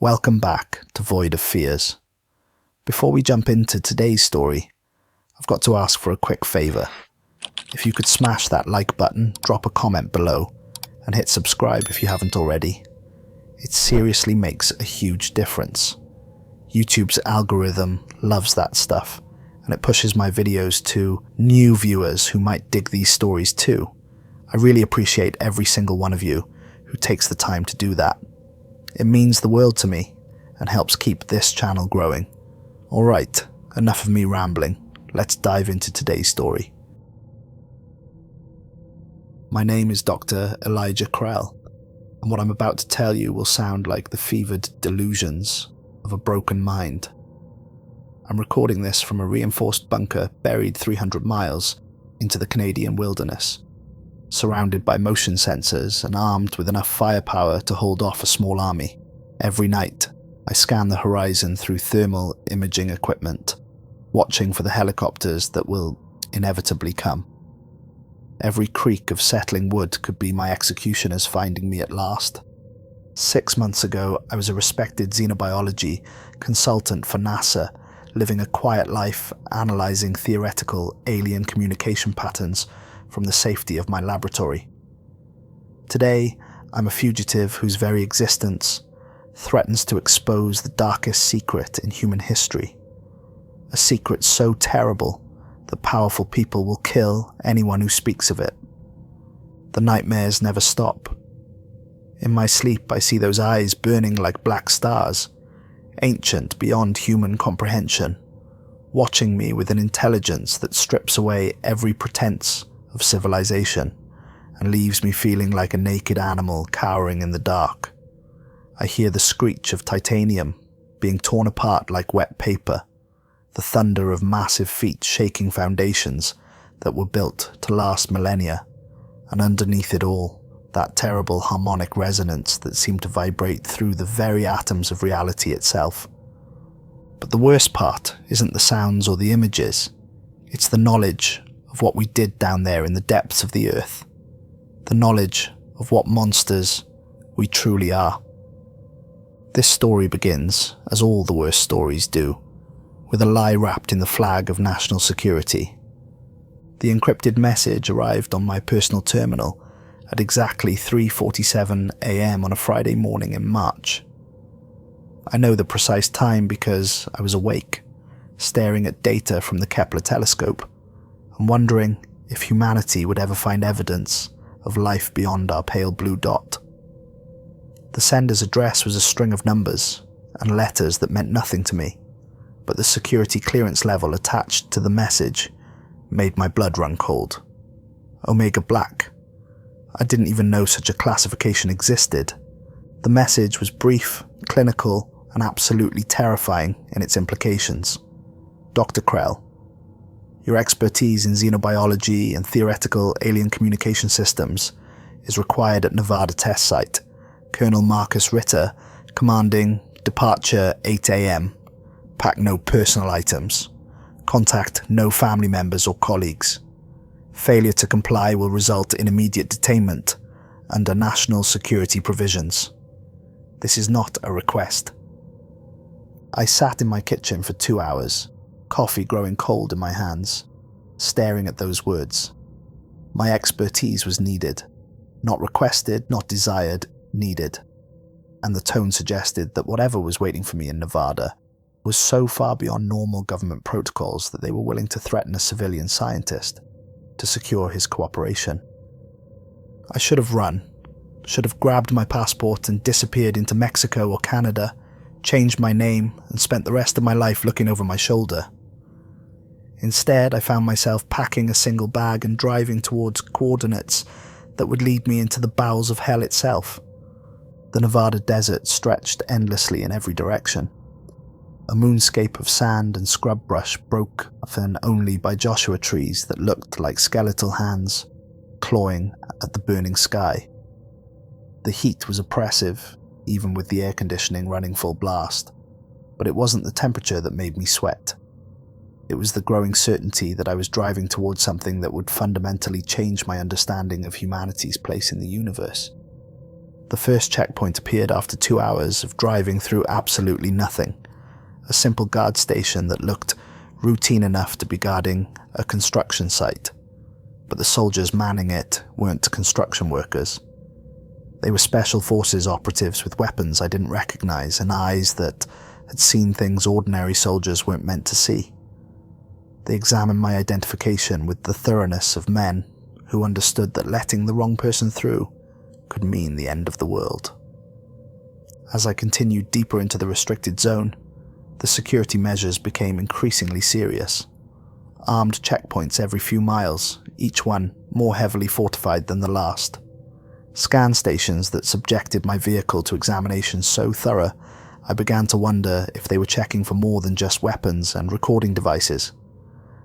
Welcome back to Void of Fears. Before we jump into today's story, I've got to ask for a quick favour. If you could smash that like button, drop a comment below, and hit subscribe if you haven't already. It seriously makes a huge difference. YouTube's algorithm loves that stuff, and it pushes my videos to new viewers who might dig these stories too. I really appreciate every single one of you who takes the time to do that. It means the world to me and helps keep this channel growing. Alright, enough of me rambling. Let's dive into today's story. My name is Dr. Elijah Krell, and what I'm about to tell you will sound like the fevered delusions of a broken mind. I'm recording this from a reinforced bunker buried 300 miles into the Canadian wilderness, surrounded by motion sensors and armed with enough firepower to hold off a small army. Every night, I scan the horizon through thermal imaging equipment, watching for the helicopters that will inevitably come. Every creak of settling wood could be my executioners finding me at last. 6 months ago, I was a respected xenobiology consultant for NASA, living a quiet life analysing theoretical alien communication patterns from the safety of my laboratory. Today, I'm a fugitive whose very existence threatens to expose the darkest secret in human history. A secret so terrible that powerful people will kill anyone who speaks of it. The nightmares never stop. In my sleep, I see those eyes burning like black stars, ancient beyond human comprehension, watching me with an intelligence that strips away every pretense of civilization and leaves me feeling like a naked animal cowering in the dark. I hear the screech of titanium being torn apart like wet paper, the thunder of massive feet shaking foundations that were built to last millennia, and underneath it all, that terrible harmonic resonance that seemed to vibrate through the very atoms of reality itself. But the worst part isn't the sounds or the images, it's the knowledge of what we did down there in the depths of the earth, the knowledge of what monsters we truly are. This story begins, as all the worst stories do, with a lie wrapped in the flag of national security. The encrypted message arrived on my personal terminal at exactly 3:47 AM on a Friday morning in March. I know the precise time because I was awake, staring at data from the Kepler telescope, and wondering if humanity would ever find evidence of life beyond our pale blue dot. The sender's address was a string of numbers and letters that meant nothing to me, but the security clearance level attached to the message made my blood run cold. Omega Black. I didn't even know such a classification existed. The message was brief, clinical, and absolutely terrifying in its implications. Dr. Krell, your expertise in xenobiology and theoretical alien communication systems is required at Nevada test site. Colonel Marcus Ritter, commanding departure 8 AM. Pack no personal items. Contact no family members or colleagues. Failure to comply will result in immediate detainment under national security provisions. This is not a request. I sat in my kitchen for 2 hours, coffee growing cold in my hands, staring at those words. My expertise was needed. Not requested, not desired, needed. And the tone suggested that whatever was waiting for me in Nevada was so far beyond normal government protocols that they were willing to threaten a civilian scientist to secure his cooperation. I should have run, should have grabbed my passport and disappeared into Mexico or Canada, changed my name, and spent the rest of my life looking over my shoulder. Instead, I found myself packing a single bag and driving towards coordinates that would lead me into the bowels of hell itself. The Nevada desert stretched endlessly in every direction. A moonscape of sand and scrub brush broken only by Joshua trees that looked like skeletal hands clawing at the burning sky. The heat was oppressive, even with the air conditioning running full blast, but it wasn't the temperature that made me sweat. It was the growing certainty that I was driving towards something that would fundamentally change my understanding of humanity's place in the universe. The first checkpoint appeared after 2 hours of driving through absolutely nothing. A simple guard station that looked routine enough to be guarding a construction site. But the soldiers manning it weren't construction workers. They were special forces operatives with weapons I didn't recognize and eyes that had seen things ordinary soldiers weren't meant to see. They examined my identification with the thoroughness of men who understood that letting the wrong person through could mean the end of the world. As I continued deeper into the restricted zone, the security measures became increasingly serious. Armed checkpoints every few miles, each one more heavily fortified than the last. Scan stations that subjected my vehicle to examinations so thorough, I began to wonder if they were checking for more than just weapons and recording devices.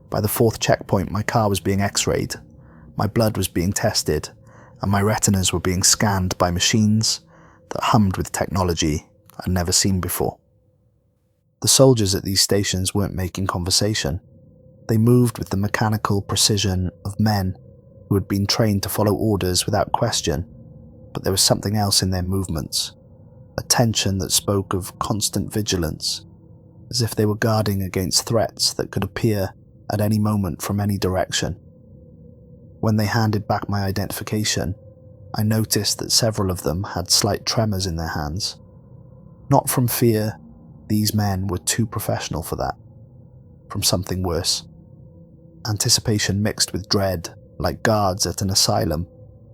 By the fourth checkpoint, my car was being x-rayed, my blood was being tested, and my retinas were being scanned by machines that hummed with technology I'd never seen before. The soldiers at these stations weren't making conversation. They moved with the mechanical precision of men who had been trained to follow orders without question, but there was something else in their movements, a tension that spoke of constant vigilance, as if they were guarding against threats that could appear at any moment from any direction. When they handed back my identification, I noticed that several of them had slight tremors in their hands. Not from fear, these men were too professional for that. From something worse. Anticipation mixed with dread, like guards at an asylum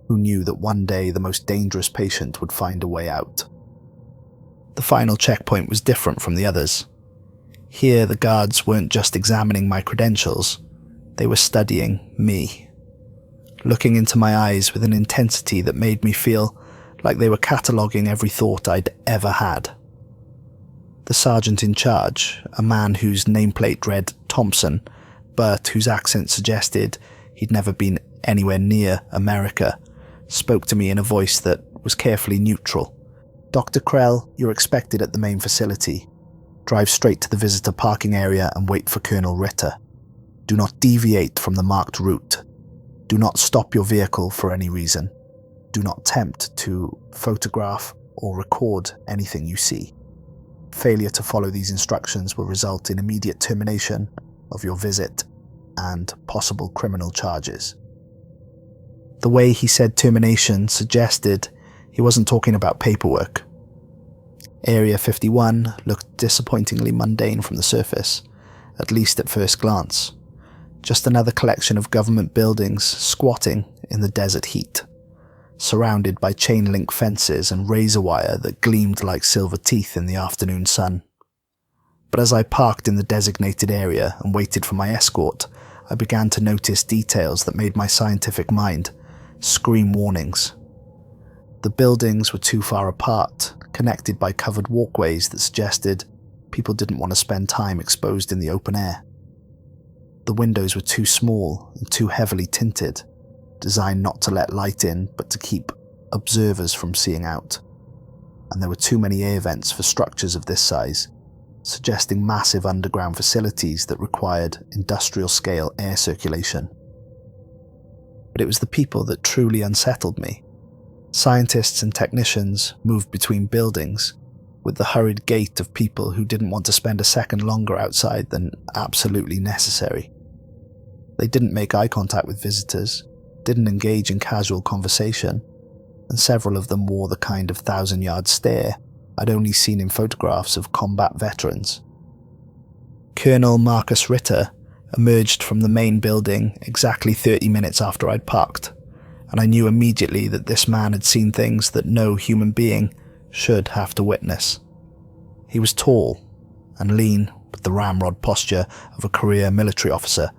who knew that one day the most dangerous patient would find a way out. The final checkpoint was different from the others. Here the guards weren't just examining my credentials, they were studying me. Looking into my eyes with an intensity that made me feel like they were cataloguing every thought I'd ever had. The sergeant in charge, a man whose nameplate read Thompson, but whose accent suggested he'd never been anywhere near America, spoke to me in a voice that was carefully neutral. "Dr. Krell, you're expected at the main facility. Drive straight to the visitor parking area and wait for Colonel Ritter. Do not deviate from the marked route. Do not stop your vehicle for any reason. Do not attempt to photograph or record anything you see. Failure to follow these instructions will result in immediate termination of your visit and possible criminal charges." The way he said termination suggested he wasn't talking about paperwork. Area 51 looked disappointingly mundane from the surface, at least at first glance. Just another collection of government buildings squatting in the desert heat, surrounded by chain-link fences and razor wire that gleamed like silver teeth in the afternoon sun. But as I parked in the designated area and waited for my escort, I began to notice details that made my scientific mind scream warnings. The buildings were too far apart, connected by covered walkways that suggested people didn't want to spend time exposed in the open air. The windows were too small and too heavily tinted, designed not to let light in but to keep observers from seeing out. And there were too many air vents for structures of this size, suggesting massive underground facilities that required industrial-scale air circulation. But it was the people that truly unsettled me. Scientists and technicians moved between buildings with the hurried gait of people who didn't want to spend a second longer outside than absolutely necessary. They didn't make eye contact with visitors, didn't engage in casual conversation, and several of them wore the kind of thousand-yard stare I'd only seen in photographs of combat veterans. Colonel Marcus Ritter emerged from the main building exactly 30 minutes after I'd parked, and I knew immediately that this man had seen things that no human being should have to witness. He was tall and lean, with the ramrod posture of a career military officer,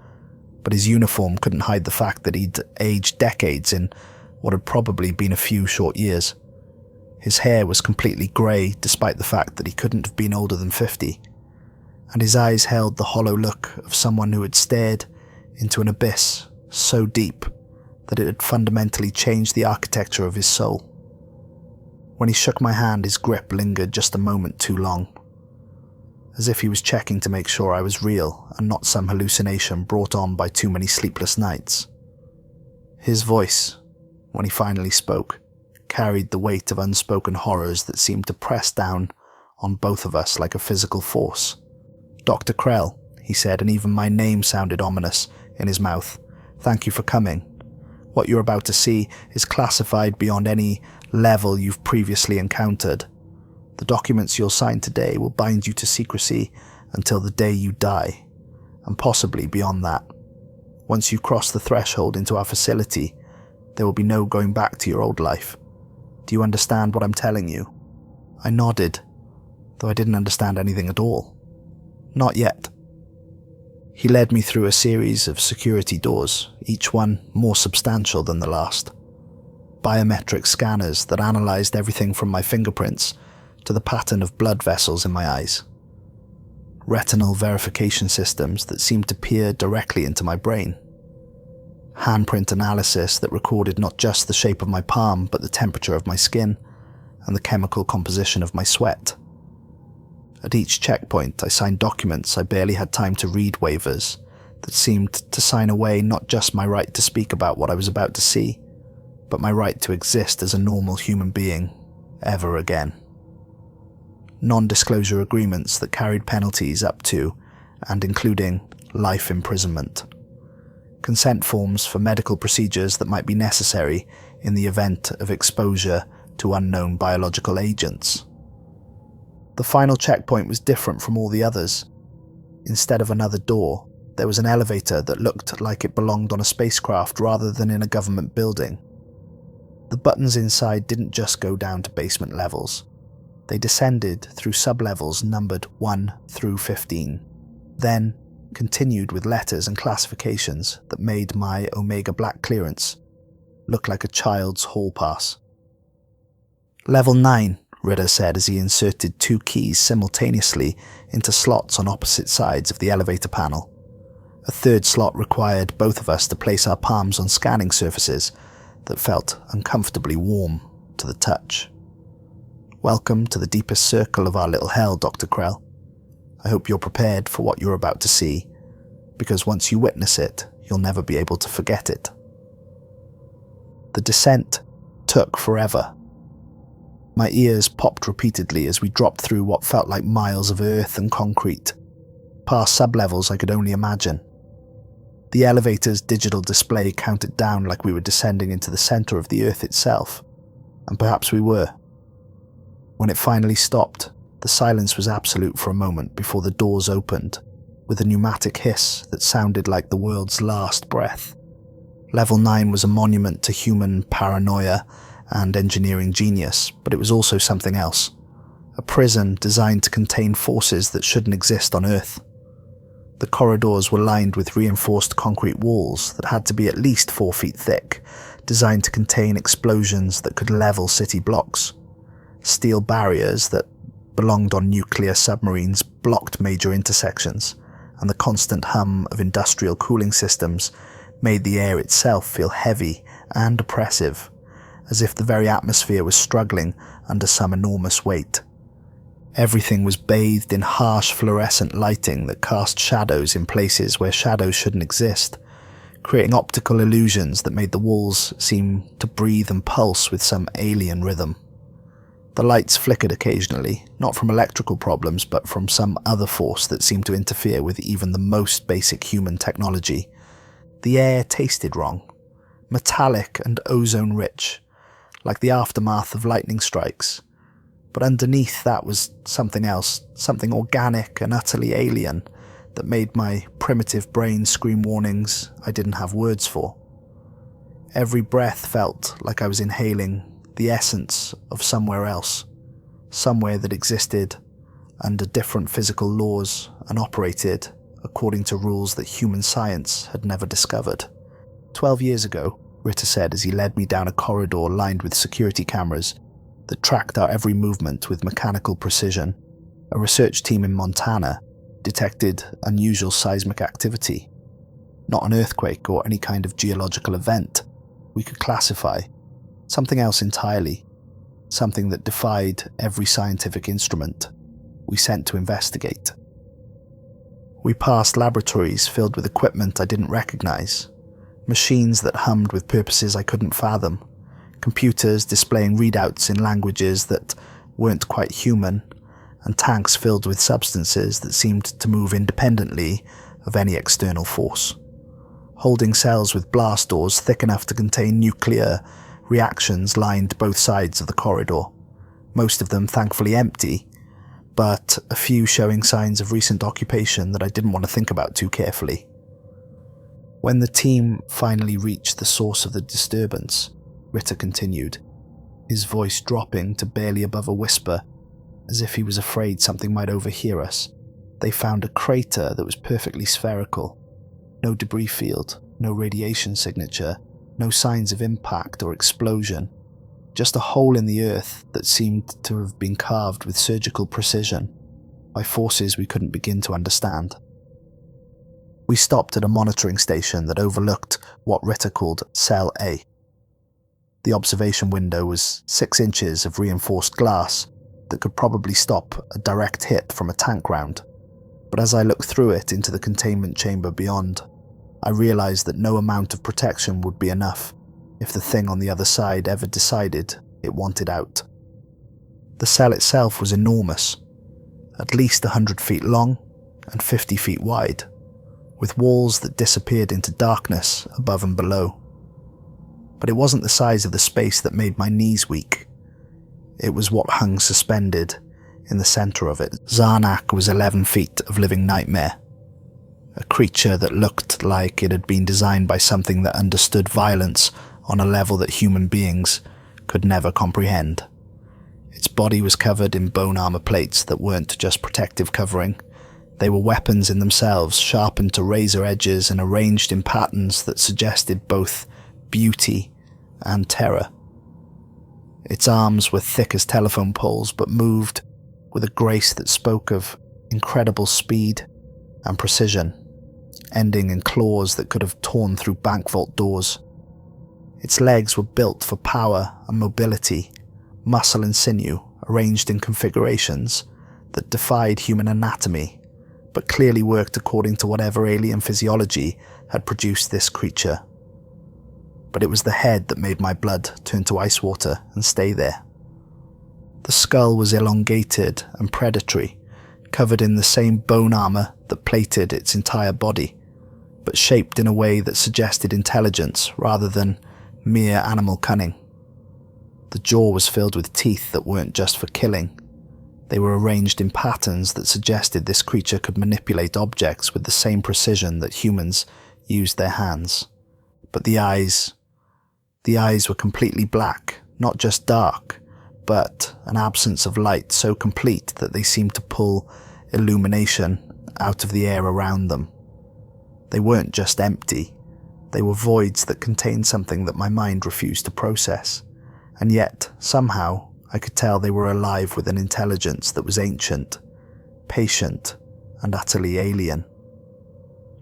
but his uniform couldn't hide the fact that he'd aged decades in what had probably been a few short years. His hair was completely grey, despite the fact that he couldn't have been older than 50, and his eyes held the hollow look of someone who had stared into an abyss so deep that it had fundamentally changed the architecture of his soul. When he shook my hand, his grip lingered just a moment too long, as if he was checking to make sure I was real and not some hallucination brought on by too many sleepless nights. His voice, when he finally spoke, carried the weight of unspoken horrors that seemed to press down on both of us like a physical force. "Dr. Krell," he said, and even my name sounded ominous in his mouth. "Thank you for coming. What you're about to see is classified beyond any level you've previously encountered. The documents you'll sign today will bind you to secrecy until the day you die, and possibly beyond that. Once you cross the threshold into our facility, there will be no going back to your old life. Do you understand what I'm telling you?" I nodded, though I didn't understand anything at all. "Not yet." He led me through a series of security doors, each one more substantial than the last. Biometric scanners that analysed everything from my fingerprints to the pattern of blood vessels in my eyes. Retinal verification systems that seemed to peer directly into my brain. Handprint analysis that recorded not just the shape of my palm, but the temperature of my skin and the chemical composition of my sweat. At each checkpoint, I signed documents I barely had time to read, waivers that seemed to sign away not just my right to speak about what I was about to see, but my right to exist as a normal human being ever again. Non-disclosure agreements that carried penalties up to and including life imprisonment. Consent forms for medical procedures that might be necessary in the event of exposure to unknown biological agents. The final checkpoint was different from all the others. Instead of another door, there was an elevator that looked like it belonged on a spacecraft rather than in a government building. The buttons inside didn't just go down to basement levels. They descended through sub-levels numbered 1 through 15, then continued with letters and classifications that made my Omega Black clearance look like a child's hall pass. "Level 9, Ritter said as he inserted 2 keys simultaneously into slots on opposite sides of the elevator panel. A third slot required both of us to place our palms on scanning surfaces that felt uncomfortably warm to the touch. "Welcome to the deepest circle of our little hell, Dr. Krell. I hope you're prepared for what you're about to see, because once you witness it, you'll never be able to forget it." The descent took forever. My ears popped repeatedly as we dropped through what felt like miles of earth and concrete, past sub-levels I could only imagine. The elevator's digital display counted down like we were descending into the center of the earth itself, and perhaps we were. When it finally stopped, the silence was absolute for a moment before the doors opened, with a pneumatic hiss that sounded like the world's last breath. Level 9 was a monument to human paranoia and engineering genius, but it was also something else. A prison designed to contain forces that shouldn't exist on Earth. The corridors were lined with reinforced concrete walls that had to be at least 4 feet thick, designed to contain explosions that could level city blocks. Steel barriers that belonged on nuclear submarines blocked major intersections, and the constant hum of industrial cooling systems made the air itself feel heavy and oppressive, as if the very atmosphere was struggling under some enormous weight. Everything was bathed in harsh fluorescent lighting that cast shadows in places where shadows shouldn't exist, creating optical illusions that made the walls seem to breathe and pulse with some alien rhythm. The lights flickered occasionally, not from electrical problems, but from some other force that seemed to interfere with even the most basic human technology. The air tasted wrong, metallic and ozone-rich, like the aftermath of lightning strikes. But underneath that was something else, something organic and utterly alien that made my primitive brain scream warnings I didn't have words for. Every breath felt like I was inhaling the essence of somewhere else, somewhere that existed under different physical laws and operated according to rules that human science had never discovered. 12 years ago, Ritter said as he led me down a corridor lined with security cameras that tracked our every movement with mechanical precision, a research team in Montana detected unusual seismic activity. Not an earthquake or any kind of geological event we could classify. Something else entirely. Something that defied every scientific instrument we sent to investigate. We passed laboratories filled with equipment I didn't recognize, machines that hummed with purposes I couldn't fathom, computers displaying readouts in languages that weren't quite human, and tanks filled with substances that seemed to move independently of any external force. Holding cells with blast doors thick enough to contain nuclear reactions lined both sides of the corridor, most of them thankfully empty, but a few showing signs of recent occupation that I didn't want to think about too carefully. When the team finally reached the source of the disturbance, Ritter continued, his voice dropping to barely above a whisper, as if he was afraid something might overhear us. They found a crater that was perfectly spherical. No debris field, no radiation signature, no signs of impact or explosion. Just a hole in the earth that seemed to have been carved with surgical precision by forces we couldn't begin to understand. We stopped at a monitoring station that overlooked what Ritter called Cell A. The observation window was 6 inches of reinforced glass that could probably stop a direct hit from a tank round, but as I looked through it into the containment chamber beyond, I realized that no amount of protection would be enough if the thing on the other side ever decided it wanted out. The cell itself was enormous, at least 100 feet long and 50 feet wide, with walls that disappeared into darkness above and below. But it wasn't the size of the space that made my knees weak. It was what hung suspended in the center of it. Zarnak was 11 feet of living nightmare. A creature that looked like it had been designed by something that understood violence on a level that human beings could never comprehend. Its body was covered in bone armor plates that weren't just protective covering. They were weapons in themselves, sharpened to razor edges and arranged in patterns that suggested both beauty and terror. Its arms were thick as telephone poles, but moved with a grace that spoke of incredible speed and precision, ending in claws that could have torn through bank vault doors. Its legs were built for power and mobility, muscle and sinew, arranged in configurations that defied human anatomy, but clearly worked according to whatever alien physiology had produced this creature. But it was the head that made my blood turn to ice water and stay there. The skull was elongated and predatory, covered in the same bone armor that plated its entire body, but shaped in a way that suggested intelligence rather than mere animal cunning. The jaw was filled with teeth that weren't just for killing. They were arranged in patterns that suggested this creature could manipulate objects with the same precision that humans used their hands. But the eyes were completely black, not just dark, but an absence of light so complete that they seemed to pull illumination out of the air around them. They weren't just empty, they were voids that contained something that my mind refused to process, and yet, somehow, I could tell they were alive with an intelligence that was ancient, patient, and utterly alien.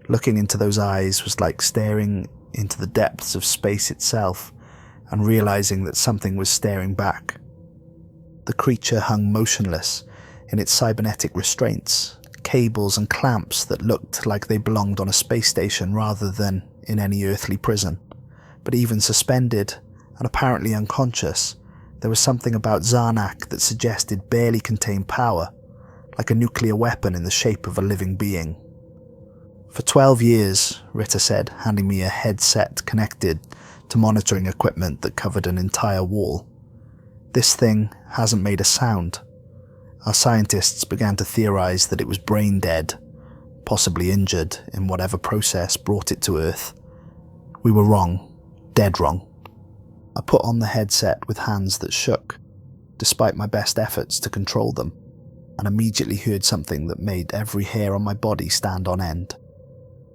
Looking into those eyes was like staring into the depths of space itself, and realizing that something was staring back. The creature hung motionless in its cybernetic restraints, cables and clamps that looked like they belonged on a space station rather than in any earthly prison. But even suspended, and apparently unconscious, there was something about Zarnak that suggested barely contained power, like a nuclear weapon in the shape of a living being. For 12 years, Ritter said, handing me a headset connected to monitoring equipment that covered an entire wall. This thing hasn't made a sound. Our scientists began to theorize that it was brain dead, possibly injured in whatever process brought it to Earth. We were wrong, dead wrong. I put on the headset with hands that shook, despite my best efforts to control them, and immediately heard something that made every hair on my body stand on end.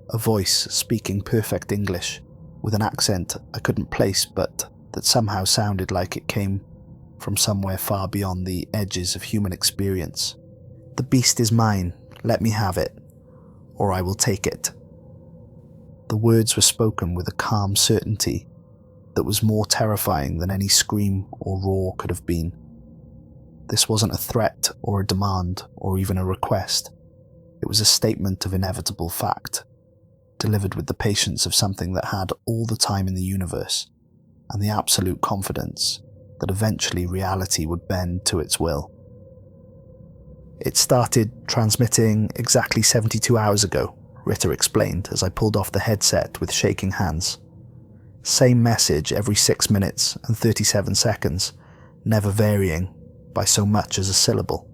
A voice speaking perfect English, with an accent I couldn't place but that somehow sounded like it came from somewhere far beyond the edges of human experience. "The beast is mine, let me have it, or I will take it." The words were spoken with a calm certainty that was more terrifying than any scream or roar could have been. This wasn't a threat or a demand or even a request. It was a statement of inevitable fact, delivered with the patience of something that had all the time in the universe, and the absolute confidence that eventually reality would bend to its will. It started transmitting exactly 72 hours ago, Ritter explained as I pulled off the headset with shaking hands. Same message every 6 minutes and 37 seconds, never varying by so much as a syllable.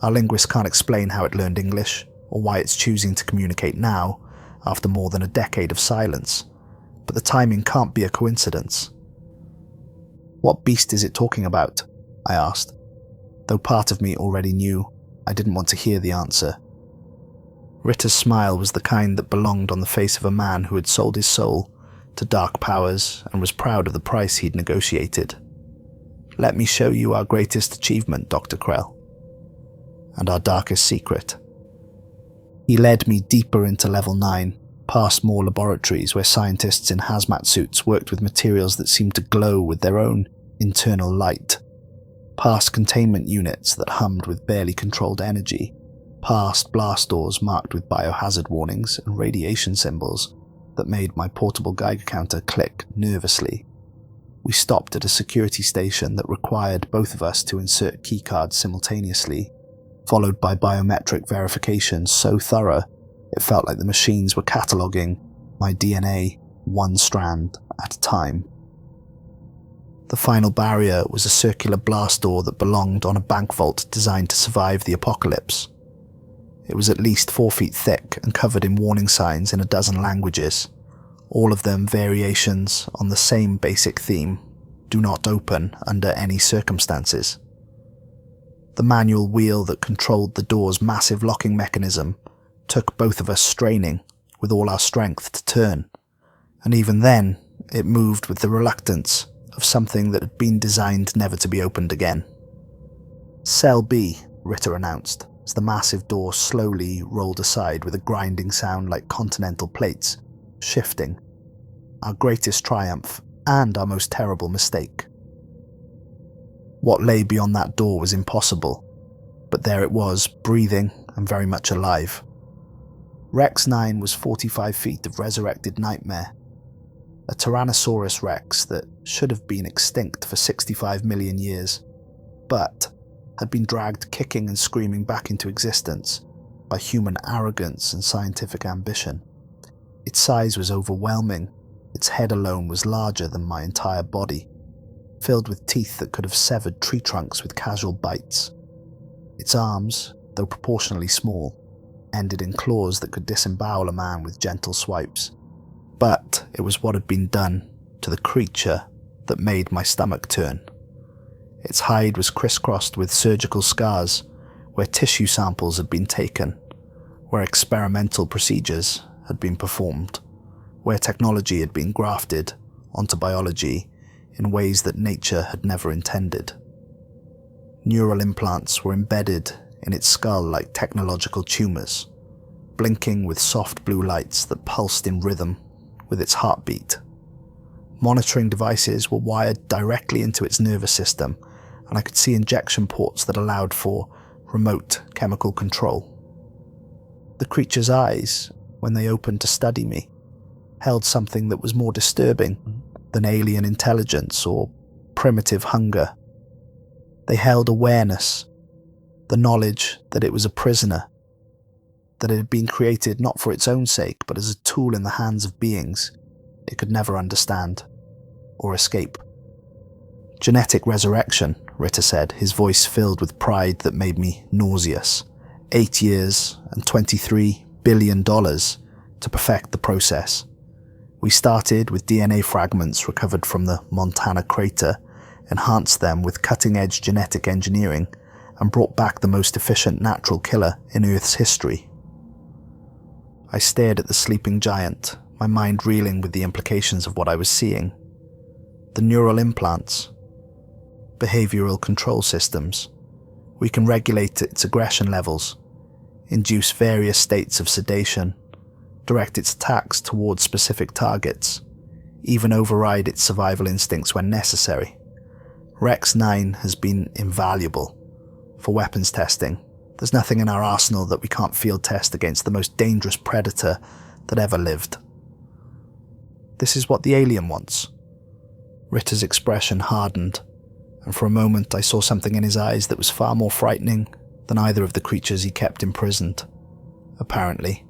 Our linguist can't explain how it learned English, or why it's choosing to communicate now, after more than a decade of silence, but the timing can't be a coincidence. "What beast is it talking about?" I asked, though part of me already knew I didn't want to hear the answer. Ritter's smile was the kind that belonged on the face of a man who had sold his soul to dark powers and was proud of the price he'd negotiated. "Let me show you our greatest achievement, Dr. Krell, and our darkest secret." He led me deeper into Level 9, past more laboratories where scientists in hazmat suits worked with materials that seemed to glow with their own internal light, past containment units that hummed with barely controlled energy, past blast doors marked with biohazard warnings and radiation symbols that made my portable Geiger counter click nervously. We stopped at a security station that required both of us to insert keycards simultaneously, followed by biometric verification so thorough it felt like the machines were cataloguing my DNA one strand at a time. The final barrier was a circular blast door that belonged on a bank vault designed to survive the apocalypse. It was at least 4 feet thick and covered in warning signs in a dozen languages, all of them variations on the same basic theme: do not open under any circumstances. The manual wheel that controlled the door's massive locking mechanism took both of us straining with all our strength to turn, and even then it moved with the reluctance of something that had been designed never to be opened again. "Cell B," Ritter announced, as the massive door slowly rolled aside with a grinding sound like continental plates shifting. Our greatest triumph and our most terrible mistake. What lay beyond that door was impossible, but there it was, breathing and very much alive. Rex 9 was 45 feet of resurrected nightmare, a Tyrannosaurus Rex that should have been extinct for 65 million years, but had been dragged kicking and screaming back into existence by human arrogance and scientific ambition. Its size was overwhelming. Its head alone was larger than my entire body, filled with teeth that could have severed tree trunks with casual bites. Its arms, though proportionally small, ended in claws that could disembowel a man with gentle swipes. But it was what had been done to the creature that made my stomach turn. Its hide was crisscrossed with surgical scars where tissue samples had been taken, where experimental procedures had been performed, where technology had been grafted onto biology in ways that nature had never intended. Neural implants were embedded in its skull like technological tumors, blinking with soft blue lights that pulsed in rhythm with its heartbeat. Monitoring devices were wired directly into its nervous system, and I could see injection ports that allowed for remote chemical control. The creature's eyes, when they opened to study me, held something that was more disturbing than alien intelligence or primitive hunger. They held awareness, the knowledge that it was a prisoner, that it had been created not for its own sake, but as a tool in the hands of beings it could never understand or escape. "Genetic resurrection," Ritter said, his voice filled with pride that made me nauseous. 8 years and $23 billion to perfect the process. We started with DNA fragments recovered from the Montana crater, enhanced them with cutting-edge genetic engineering, and brought back the most efficient natural killer in Earth's history. I stared at the sleeping giant, my mind reeling with the implications of what I was seeing. The neural implants, behavioral control systems. We can regulate its aggression levels, induce various states of sedation, direct its attacks towards specific targets, even override its survival instincts when necessary. Rex 9 has been invaluable for weapons testing. There's nothing in our arsenal that we can't field test against the most dangerous predator that ever lived. This is what the alien wants. Ritter's expression hardened, and for a moment I saw something in his eyes that was far more frightening than either of the creatures he kept imprisoned, apparently.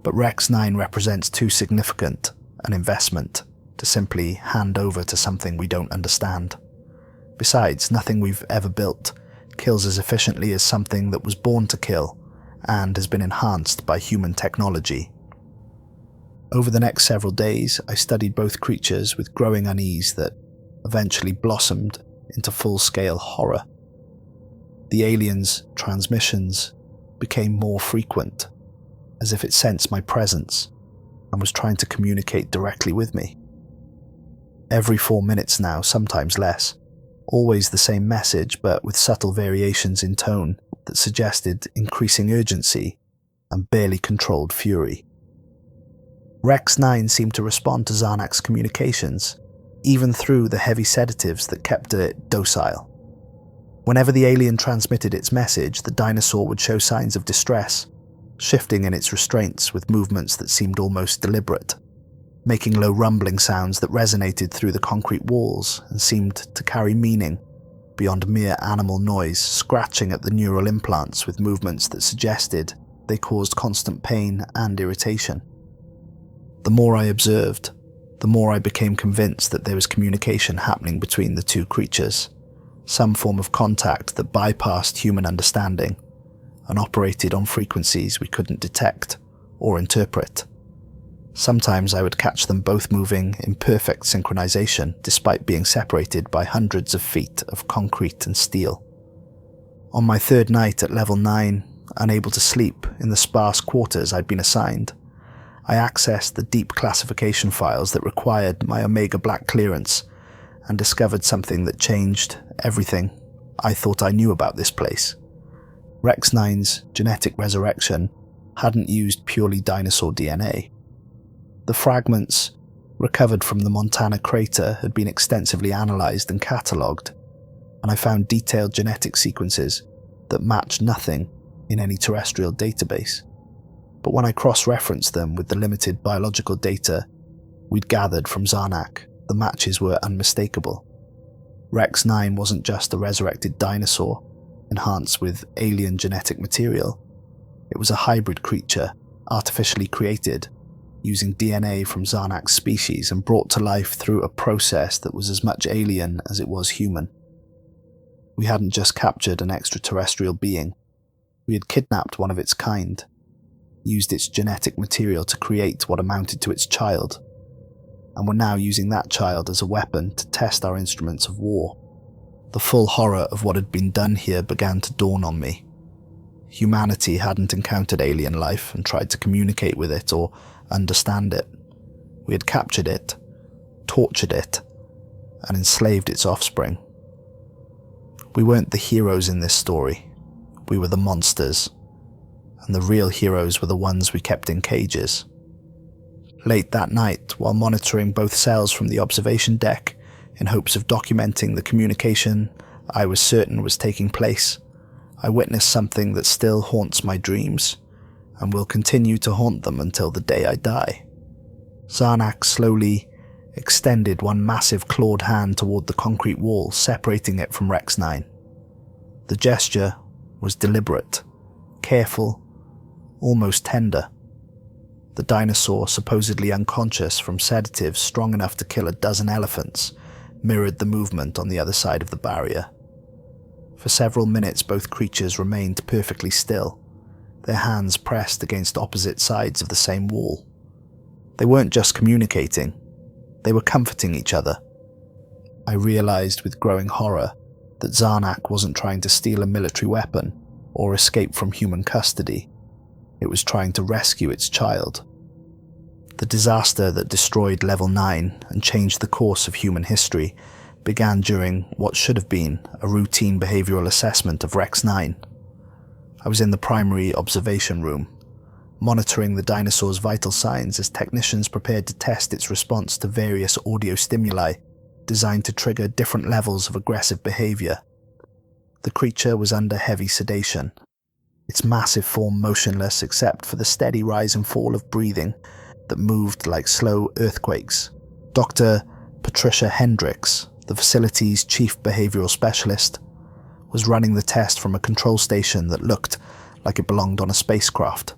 But Rex 9 represents too significant an investment to simply hand over to something we don't understand. Besides, nothing we've ever built kills as efficiently as something that was born to kill and has been enhanced by human technology. Over the next several days, I studied both creatures with growing unease that eventually blossomed into full-scale horror. The alien's transmissions became more frequent, as if it sensed my presence and was trying to communicate directly with me. Every 4 minutes now, sometimes less. Always the same message, but with subtle variations in tone that suggested increasing urgency and barely controlled fury. Rex 9 seemed to respond to Zarnak's communications, even through the heavy sedatives that kept it docile. Whenever the alien transmitted its message, the dinosaur would show signs of distress, shifting in its restraints with movements that seemed almost deliberate, making low rumbling sounds that resonated through the concrete walls and seemed to carry meaning beyond mere animal noise, scratching at the neural implants with movements that suggested they caused constant pain and irritation. The more I observed, the more I became convinced that there was communication happening between the two creatures, some form of contact that bypassed human understanding and operated on frequencies we couldn't detect or interpret. Sometimes I would catch them both moving in perfect synchronization despite being separated by hundreds of feet of concrete and steel. On my third night at level 9, unable to sleep in the sparse quarters I'd been assigned, I accessed the deep classification files that required my Omega Black clearance and discovered something that changed everything I thought I knew about this place. Rex 9's genetic resurrection hadn't used purely dinosaur DNA. The fragments recovered from the Montana crater had been extensively analysed and catalogued, and I found detailed genetic sequences that matched nothing in any terrestrial database. But when I cross-referenced them with the limited biological data we'd gathered from Zarnak, the matches were unmistakable. Rex 9 wasn't just a resurrected dinosaur, enhanced with alien genetic material. It was a hybrid creature, artificially created, using DNA from Zarnak's species and brought to life through a process that was as much alien as it was human. We hadn't just captured an extraterrestrial being, we had kidnapped one of its kind, used its genetic material to create what amounted to its child, and were now using that child as a weapon to test our instruments of war. The full horror of what had been done here began to dawn on me. Humanity hadn't encountered alien life and tried to communicate with it or understand it. We had captured it, tortured it, and enslaved its offspring. We weren't the heroes in this story. We were the monsters, and the real heroes were the ones we kept in cages. Late that night, while monitoring both cells from the observation deck in hopes of documenting the communication I was certain was taking place, I witnessed something that still haunts my dreams and will continue to haunt them until the day I die. Zarnak slowly extended one massive clawed hand toward the concrete wall, separating it from Rex 9. The gesture was deliberate, careful, almost tender. The dinosaur, supposedly unconscious from sedatives strong enough to kill a dozen elephants, mirrored the movement on the other side of the barrier. For several minutes both creatures remained perfectly still, their hands pressed against opposite sides of the same wall. They weren't just communicating, they were comforting each other. I realized with growing horror that Zarnak wasn't trying to steal a military weapon or escape from human custody. It was trying to rescue its child. The disaster that destroyed Level 9 and changed the course of human history began during what should have been a routine behavioral assessment of Rex 9. I was in the primary observation room, monitoring the dinosaur's vital signs as technicians prepared to test its response to various audio stimuli designed to trigger different levels of aggressive behavior. The creature was under heavy sedation, its massive form motionless except for the steady rise and fall of breathing that moved like slow earthquakes. Dr. Patricia Hendricks, the facility's chief behavioral specialist, was running the test from a control station that looked like it belonged on a spacecraft.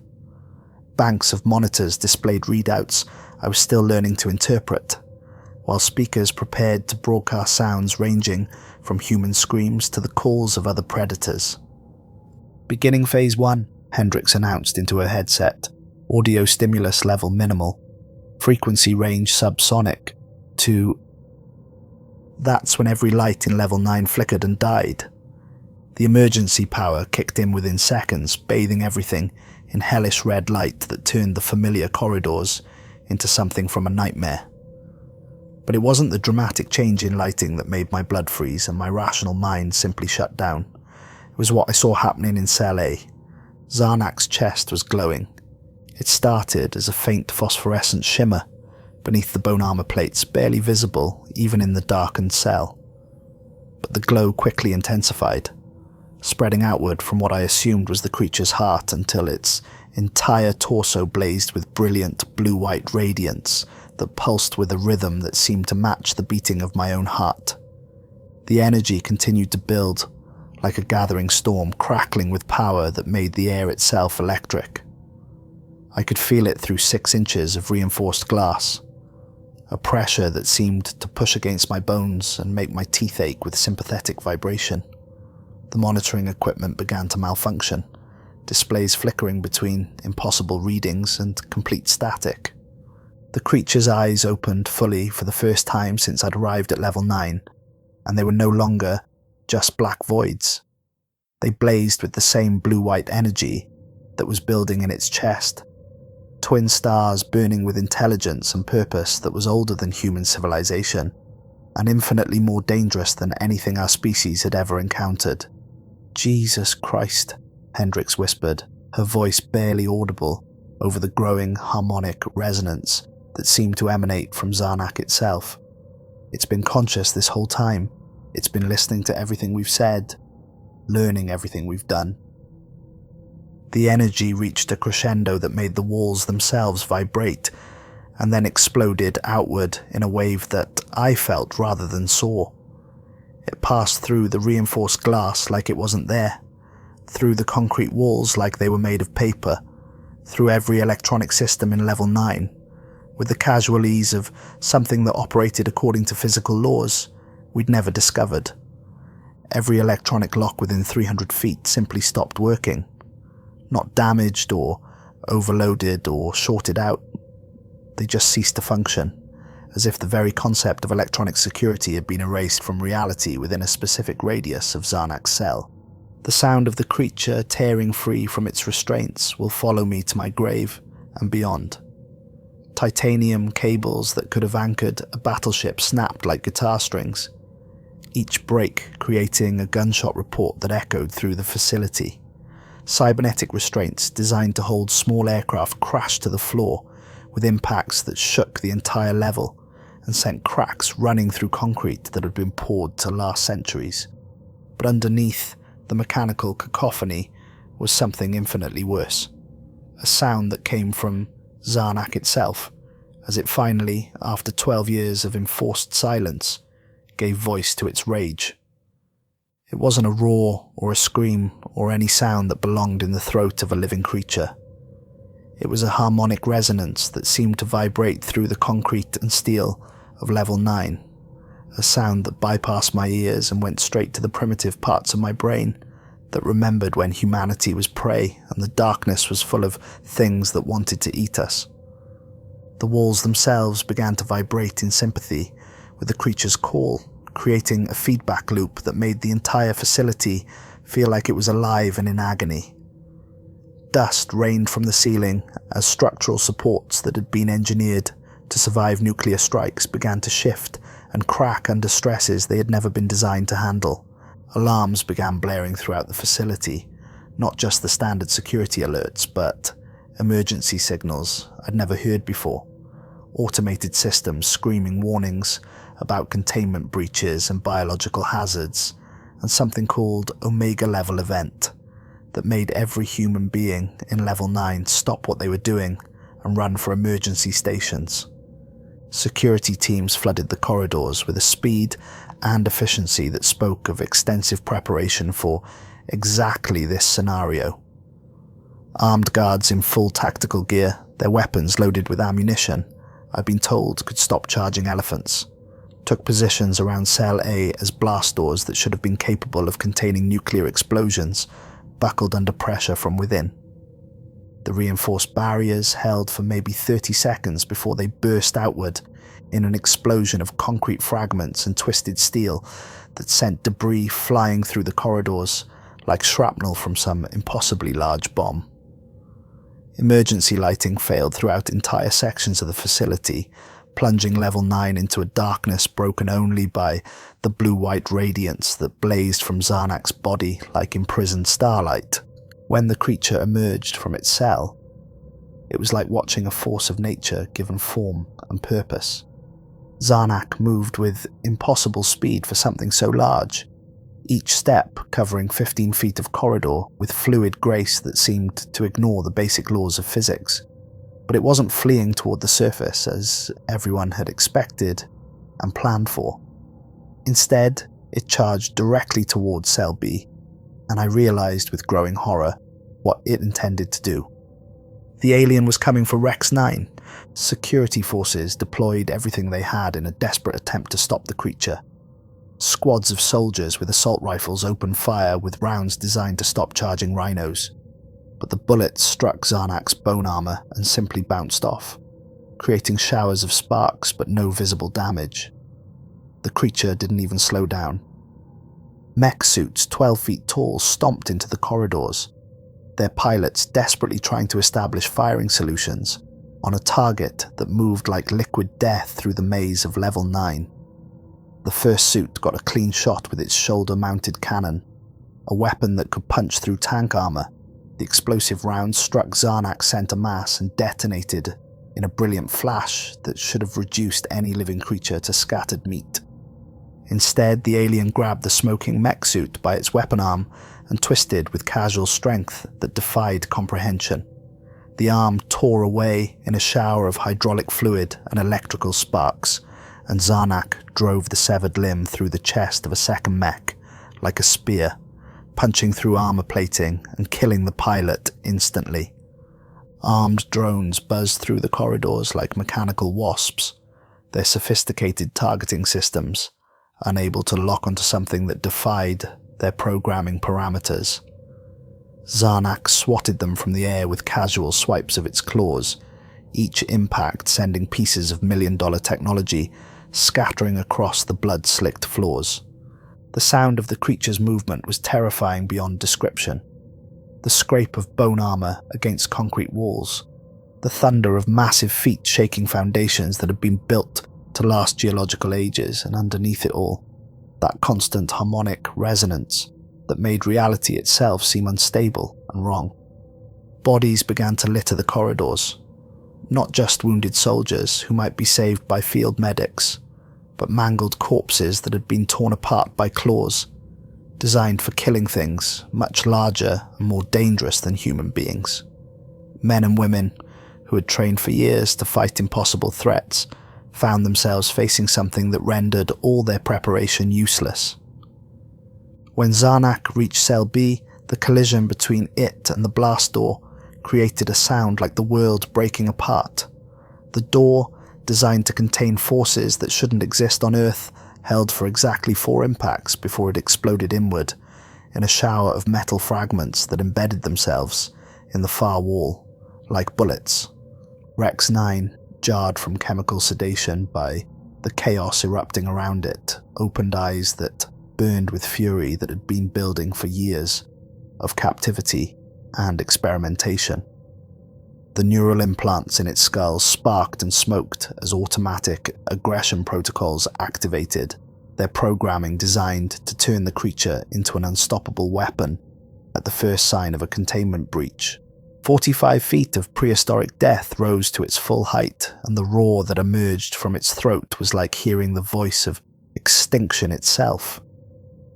Banks of monitors displayed readouts I was still learning to interpret, while speakers prepared to broadcast sounds ranging from human screams to the calls of other predators. "Beginning phase 1, Hendricks announced into her headset, audio stimulus level minimal, frequency range subsonic to... That's when every light in level 9 flickered and died. The emergency power kicked in within seconds, bathing everything in hellish red light that turned the familiar corridors into something from a nightmare. But it wasn't the dramatic change in lighting that made my blood freeze and my rational mind simply shut down. It was what I saw happening in Cell A. Zarnak's chest was glowing. It started as a faint phosphorescent shimmer beneath the bone armor plates, barely visible even in the darkened cell. But the glow quickly intensified, spreading outward from what I assumed was the creature's heart until its entire torso blazed with brilliant blue-white radiance that pulsed with a rhythm that seemed to match the beating of my own heart. The energy continued to build, like a gathering storm, crackling with power that made the air itself electric. I could feel it through 6 inches of reinforced glass, a pressure that seemed to push against my bones and make my teeth ache with sympathetic vibration. The monitoring equipment began to malfunction, displays flickering between impossible readings and complete static. The creature's eyes opened fully for the first time since I'd arrived at level 9, and they were no longer just black voids. They blazed with the same blue-white energy that was building in its chest, twin stars burning with intelligence and purpose that was older than human civilization, and infinitely more dangerous than anything our species had ever encountered. "Jesus Christ," Hendricks whispered, her voice barely audible over the growing harmonic resonance that seemed to emanate from Zarnak itself. "It's been conscious this whole time. It's been listening to everything we've said, learning everything we've done." The energy reached a crescendo that made the walls themselves vibrate, and then exploded outward in a wave that I felt rather than saw. It passed through the reinforced glass like it wasn't there, through the concrete walls like they were made of paper, through every electronic system in level 9, with the casual ease of something that operated according to physical laws we'd never discovered. Every electronic lock within 300 feet simply stopped working. Not damaged or overloaded or shorted out. They just ceased to function, as if the very concept of electronic security had been erased from reality within a specific radius of Zarnak's cell. The sound of the creature tearing free from its restraints will follow me to my grave and beyond. Titanium cables that could have anchored a battleship snapped like guitar strings, each break creating a gunshot report that echoed through the facility. Cybernetic restraints designed to hold small aircraft crashed to the floor with impacts that shook the entire level and sent cracks running through concrete that had been poured to last centuries. But underneath the mechanical cacophony was something infinitely worse. A sound that came from Zarnak itself, as it finally, after 12 years of enforced silence, gave voice to its rage. It wasn't a roar or a scream or any sound that belonged in the throat of a living creature. It was a harmonic resonance that seemed to vibrate through the concrete and steel of level 9, a sound that bypassed my ears and went straight to the primitive parts of my brain that remembered when humanity was prey and the darkness was full of things that wanted to eat us. The walls themselves began to vibrate in sympathy with the creature's call, creating a feedback loop that made the entire facility feel like it was alive and in agony. Dust rained from the ceiling as structural supports that had been engineered to survive nuclear strikes began to shift and crack under stresses they had never been designed to handle. Alarms began blaring throughout the facility, not just the standard security alerts, but emergency signals I'd never heard before. Automated systems screaming warnings about containment breaches and biological hazards, and something called Omega Level Event that made every human being in Level 9 stop what they were doing and run for emergency stations. Security teams flooded the corridors with a speed and efficiency that spoke of extensive preparation for exactly this scenario. Armed guards in full tactical gear, their weapons loaded with ammunition I'd been told could stop charging elephants, took positions around Cell A as blast doors that should have been capable of containing nuclear explosions buckled under pressure from within. The reinforced barriers held for maybe 30 seconds before they burst outward in an explosion of concrete fragments and twisted steel that sent debris flying through the corridors like shrapnel from some impossibly large bomb. Emergency lighting failed throughout entire sections of the facility, plunging Level 9 into a darkness broken only by the blue-white radiance that blazed from Zarnak's body like imprisoned starlight. When the creature emerged from its cell, it was like watching a force of nature given form and purpose. Zarnak moved with impossible speed for something so large, each step covering 15 feet of corridor with fluid grace that seemed to ignore the basic laws of physics. But it wasn't fleeing toward the surface as everyone had expected and planned for. Instead, it charged directly towards Cell B, and I realized with growing horror what it intended to do. The alien was coming for Rex 9. Security forces deployed everything they had in a desperate attempt to stop the creature. Squads of soldiers with assault rifles opened fire with rounds designed to stop charging rhinos. But the bullets struck Zarnak's bone armor and simply bounced off, creating showers of sparks but no visible damage. The creature didn't even slow down. Mech suits 12 feet tall stomped into the corridors, their pilots desperately trying to establish firing solutions on a target that moved like liquid death through the maze of Level 9. The first suit got a clean shot with its shoulder-mounted cannon, a weapon that could punch through tank armor. The explosive round struck Zarnak's center mass and detonated in a brilliant flash that should have reduced any living creature to scattered meat. Instead, the alien grabbed the smoking mech suit by its weapon arm and twisted with casual strength that defied comprehension. The arm tore away in a shower of hydraulic fluid and electrical sparks, and Zarnak drove the severed limb through the chest of a second mech like a spear, punching through armor plating and killing the pilot instantly. Armed drones buzzed through the corridors like mechanical wasps, their sophisticated targeting systems unable to lock onto something that defied their programming parameters. Zarnak swatted them from the air with casual swipes of its claws, each impact sending pieces of million-dollar technology scattering across the blood-slicked floors. The sound of the creature's movement was terrifying beyond description. The scrape of bone armor against concrete walls, the thunder of massive feet shaking foundations that had been built to last geological ages, and underneath it all, that constant harmonic resonance that made reality itself seem unstable and wrong. Bodies began to litter the corridors, not just wounded soldiers who might be saved by field medics, but mangled corpses that had been torn apart by claws, designed for killing things much larger and more dangerous than human beings. Men and women who had trained for years to fight impossible threats found themselves facing something that rendered all their preparation useless. When Zarnak reached Cell B, the collision between it and the blast door created a sound like the world breaking apart. The door, designed to contain forces that shouldn't exist on Earth, held for exactly 4 impacts before it exploded inward in a shower of metal fragments that embedded themselves in the far wall like bullets. Rex 9, jarred from chemical sedation by the chaos erupting around it, opened eyes that burned with fury that had been building for years of captivity and experimentation. The neural implants in its skull sparked and smoked as automatic aggression protocols activated, their programming designed to turn the creature into an unstoppable weapon at the first sign of a containment breach. 45 feet of prehistoric death rose to its full height, and the roar that emerged from its throat was like hearing the voice of extinction itself.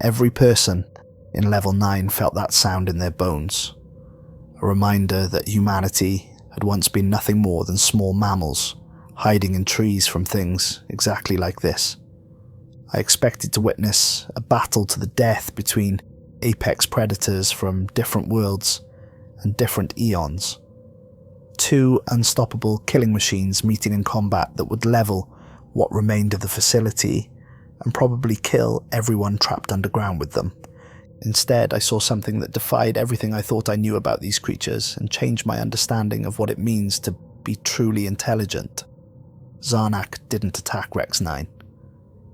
Every person in Level 9 felt that sound in their bones, a reminder that humanity had once been nothing more than small mammals, hiding in trees from things exactly like this. I expected to witness a battle to the death between apex predators from different worlds and different eons. Two unstoppable killing machines meeting in combat that would level what remained of the facility and probably kill everyone trapped underground with them. Instead, I saw something that defied everything I thought I knew about these creatures and changed my understanding of what it means to be truly intelligent. Zarnak didn't attack Rex 9.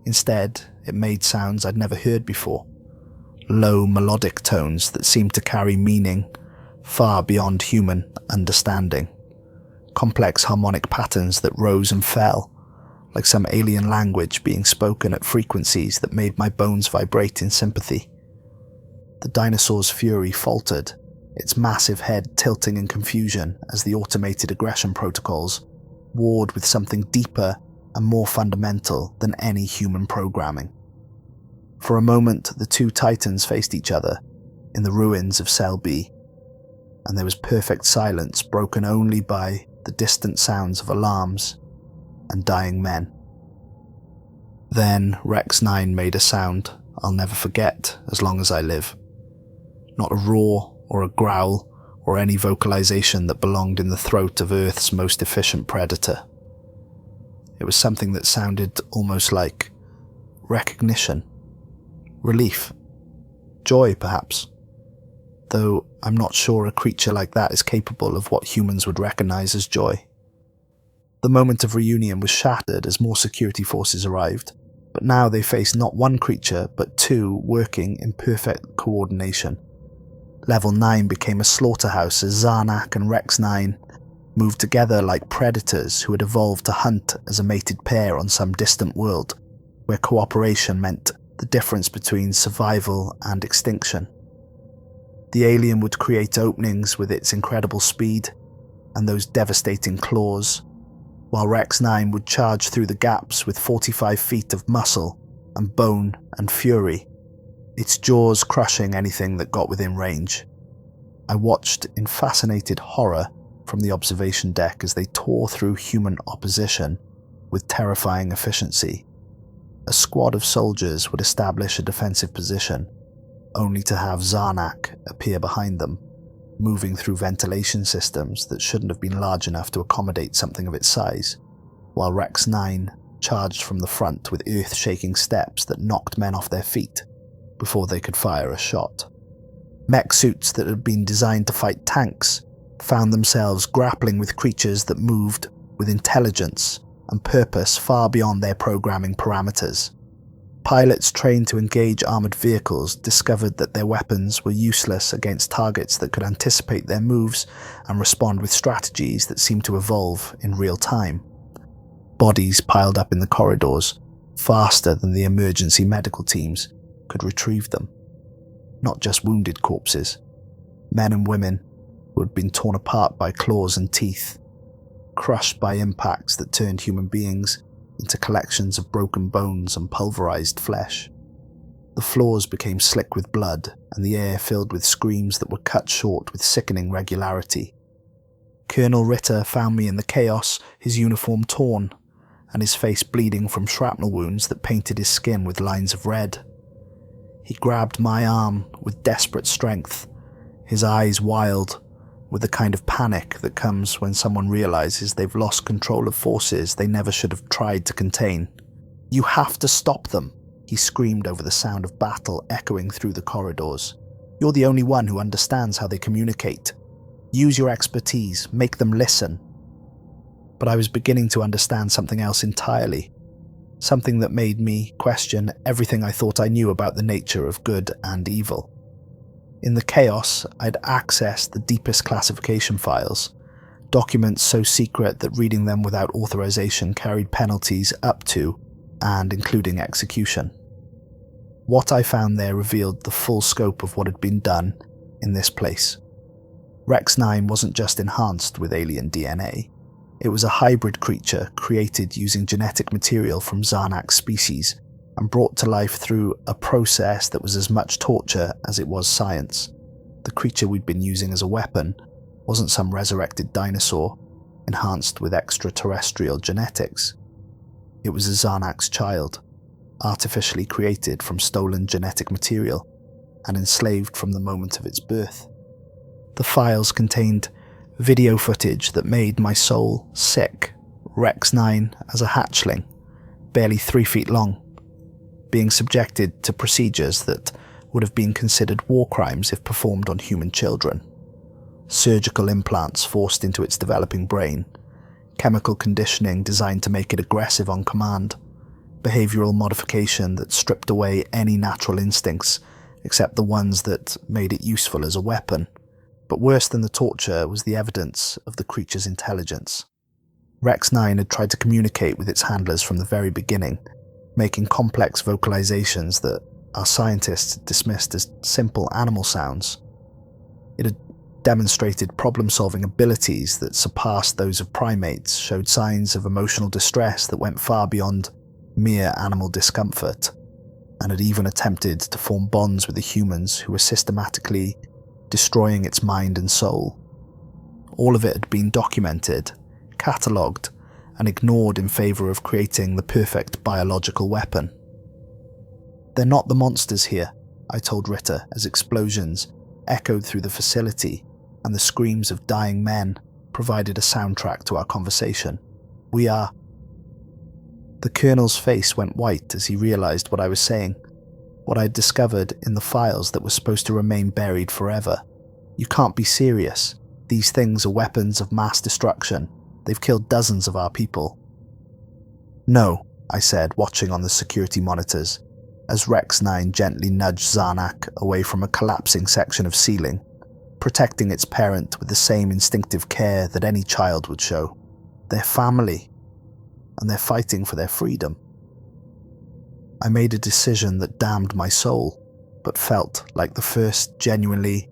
Instead, it made sounds I'd never heard before. Low melodic tones that seemed to carry meaning far beyond human understanding. Complex harmonic patterns that rose and fell, like some alien language being spoken at frequencies that made my bones vibrate in sympathy. The dinosaur's fury faltered, its massive head tilting in confusion as the automated aggression protocols warred with something deeper and more fundamental than any human programming. For a moment, the two titans faced each other in the ruins of Cell B, and there was perfect silence broken only by the distant sounds of alarms and dying men. Then Rex 9 made a sound I'll never forget as long as I live. Not a roar or a growl or any vocalization that belonged in the throat of Earth's most efficient predator. It was something that sounded almost like recognition, relief, joy perhaps, though I'm not sure a creature like that is capable of what humans would recognize as joy. The moment of reunion was shattered as more security forces arrived, but now they faced not one creature but two working in perfect coordination. Level 9 became a slaughterhouse as Zarnak and Rex 9 moved together like predators who had evolved to hunt as a mated pair on some distant world, where cooperation meant the difference between survival and extinction. The alien would create openings with its incredible speed and those devastating claws, while Rex 9 would charge through the gaps with 45 feet of muscle and bone and fury, its jaws crushing anything that got within range. I watched in fascinated horror from the observation deck as they tore through human opposition with terrifying efficiency. A squad of soldiers would establish a defensive position, only to have Zarnak appear behind them, moving through ventilation systems that shouldn't have been large enough to accommodate something of its size, while Rex 9 charged from the front with earth-shaking steps that knocked men off their feet before they could fire a shot. Mech suits that had been designed to fight tanks found themselves grappling with creatures that moved with intelligence and purpose far beyond their programming parameters. Pilots trained to engage armored vehicles discovered that their weapons were useless against targets that could anticipate their moves and respond with strategies that seemed to evolve in real time. Bodies piled up in the corridors faster than the emergency medical teams could retrieve them. Not just wounded corpses, men and women who had been torn apart by claws and teeth, crushed by impacts that turned human beings into collections of broken bones and pulverized flesh. The floors became slick with blood, and the air filled with screams that were cut short with sickening regularity. Colonel Ritter found me in the chaos, his uniform torn, and his face bleeding from shrapnel wounds that painted his skin with lines of red. He grabbed my arm with desperate strength, his eyes wild with the kind of panic that comes when someone realizes they've lost control of forces they never should have tried to contain. "You have to stop them," he screamed over the sound of battle echoing through the corridors. "You're the only one who understands how they communicate. Use your expertise, make them listen." But I was beginning to understand something else entirely. Something that made me question everything I thought I knew about the nature of good and evil. In the chaos, I'd accessed the deepest classification files, documents so secret that reading them without authorization carried penalties up to and including execution. What I found there revealed the full scope of what had been done in this place. Rex 9 wasn't just enhanced with alien DNA. It was a hybrid creature created using genetic material from Zarnak's species and brought to life through a process that was as much torture as it was science. The creature we'd been using as a weapon wasn't some resurrected dinosaur. enhanced with extraterrestrial genetics. It was a Zarnak's child, artificially created from stolen genetic material and enslaved from the moment of its birth. The files contained video footage that made my soul sick. Rex 9 as a hatchling, barely 3 feet long, being subjected to procedures that would have been considered war crimes if performed on human children. Surgical implants forced into its developing brain, chemical conditioning designed to make it aggressive on command, behavioral modification that stripped away any natural instincts except the ones that made it useful as a weapon. But worse than the torture was the evidence of the creature's intelligence. Rex 9 had tried to communicate with its handlers from the very beginning, making complex vocalizations that our scientists dismissed as simple animal sounds. It had demonstrated problem-solving abilities that surpassed those of primates, showed signs of emotional distress that went far beyond mere animal discomfort, and had even attempted to form bonds with the humans who were systematically destroying its mind and soul. All of it had been documented, catalogued, and ignored in favor of creating the perfect biological weapon. "They're not the monsters here," I told Ritter as explosions echoed through the facility and the screams of dying men provided a soundtrack to our conversation. "We are..." The Colonel's face went white as he realized what I was saying, what I had discovered in the files that were supposed to remain buried forever. "You can't be serious. These things are weapons of mass destruction. They've killed dozens of our people." "No," I said, watching on the security monitors, as Rex 9 gently nudged Zarnak away from a collapsing section of ceiling, protecting its parent with the same instinctive care that any child would show. "They're family, and they're fighting for their freedom." I made a decision that damned my soul, but felt like the first genuinely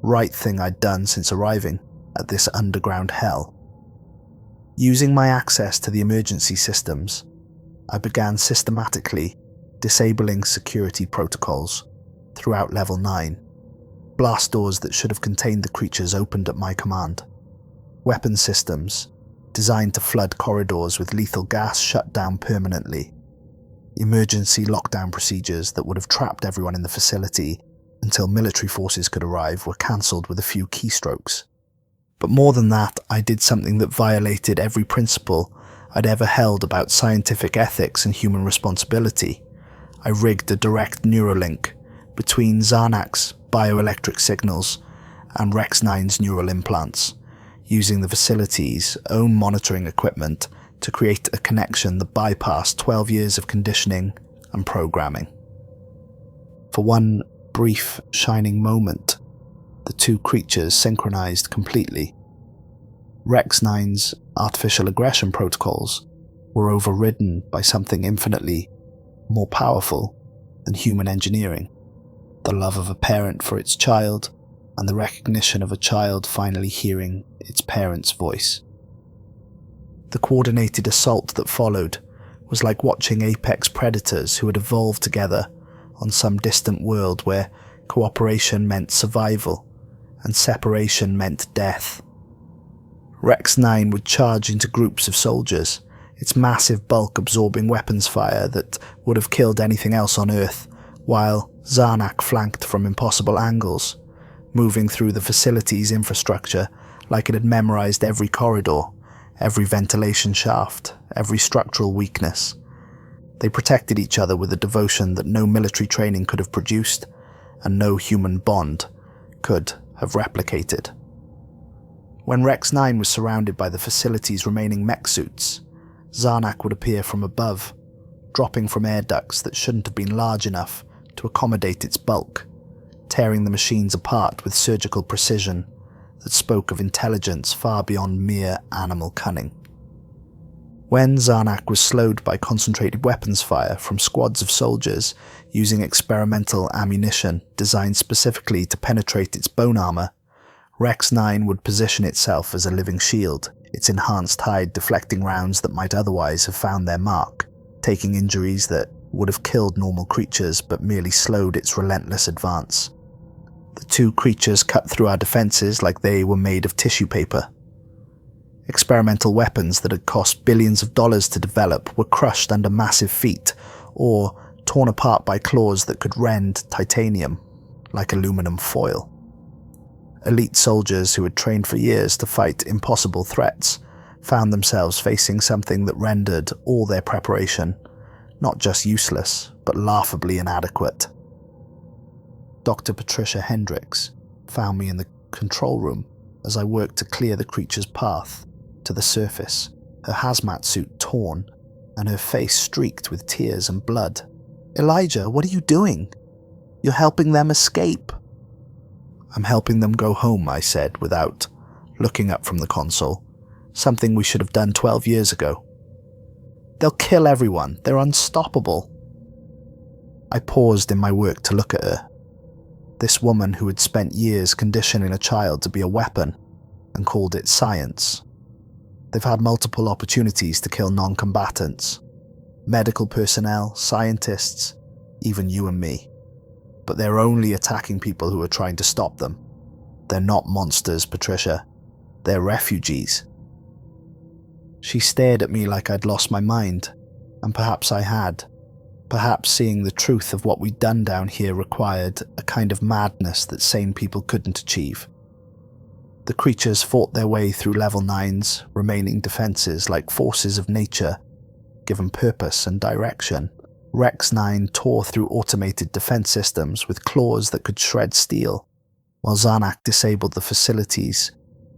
right thing I'd done since arriving at this underground hell. Using my access to the emergency systems, I began systematically disabling security protocols throughout Level 9. Blast doors that should have contained the creatures opened at my command. Weapon systems designed to flood corridors with lethal gas shut down permanently. Emergency lockdown procedures that would have trapped everyone in the facility until military forces could arrive were cancelled with a few keystrokes. But more than that, I did something that violated every principle I'd ever held about scientific ethics and human responsibility. I rigged a direct neuralink between Zarnak's bioelectric signals and Rex 9's neural implants, using the facility's own monitoring equipment to create a connection that bypassed 12 years of conditioning and programming. For one brief, shining moment, the two creatures synchronized completely. Rex 9's artificial aggression protocols were overridden by something infinitely more powerful than human engineering: the love of a parent for its child and the recognition of a child finally hearing its parent's voice. The coordinated assault that followed was like watching apex predators who had evolved together on some distant world where cooperation meant survival and separation meant death. Rex 9 would charge into groups of soldiers, its massive bulk absorbing weapons fire that would have killed anything else on Earth, while Zarnak flanked from impossible angles, moving through the facility's infrastructure like it had memorized every corridor, every ventilation shaft, every structural weakness. They protected each other with a devotion that no military training could have produced, and no human bond could have replicated. When Rex 9 was surrounded by the facility's remaining mech suits, Zarnak would appear from above, dropping from air ducts that shouldn't have been large enough to accommodate its bulk, tearing the machines apart with surgical precision that spoke of intelligence far beyond mere animal cunning. When Zarnak was slowed by concentrated weapons fire from squads of soldiers using experimental ammunition designed specifically to penetrate its bone armor, Rex 9 would position itself as a living shield, its enhanced hide deflecting rounds that might otherwise have found their mark, taking injuries that would have killed normal creatures but merely slowed its relentless advance. The two creatures cut through our defenses like they were made of tissue paper. Experimental weapons that had cost billions of dollars to develop were crushed under massive feet, or torn apart by claws that could rend titanium like aluminum foil. Elite soldiers who had trained for years to fight impossible threats found themselves facing something that rendered all their preparation not just useless, but laughably inadequate. Dr. Patricia Hendricks found me in the control room as I worked to clear the creature's path to the surface, her hazmat suit torn and her face streaked with tears and blood. "Elijah, what are you doing? You're helping them escape." "I'm helping them go home," I said without looking up from the console, something we should have done 12 years ago. "They'll kill everyone. They're unstoppable." I paused in my work to look at her. This woman who had spent years conditioning a child to be a weapon and called it science. They've had multiple opportunities to kill non-combatants, medical personnel, scientists, even you and me. But they're only attacking people who are trying to stop them. They're not monsters, Patricia. They're refugees. She stared at me like I'd lost my mind, and perhaps I had. Perhaps seeing the truth of what we'd done down here required a kind of madness that sane people couldn't achieve. The creatures fought their way through level 9's remaining defenses like forces of nature, given purpose and direction. Rex 9 tore through automated defense systems with claws that could shred steel, while Zarnak disabled the facility's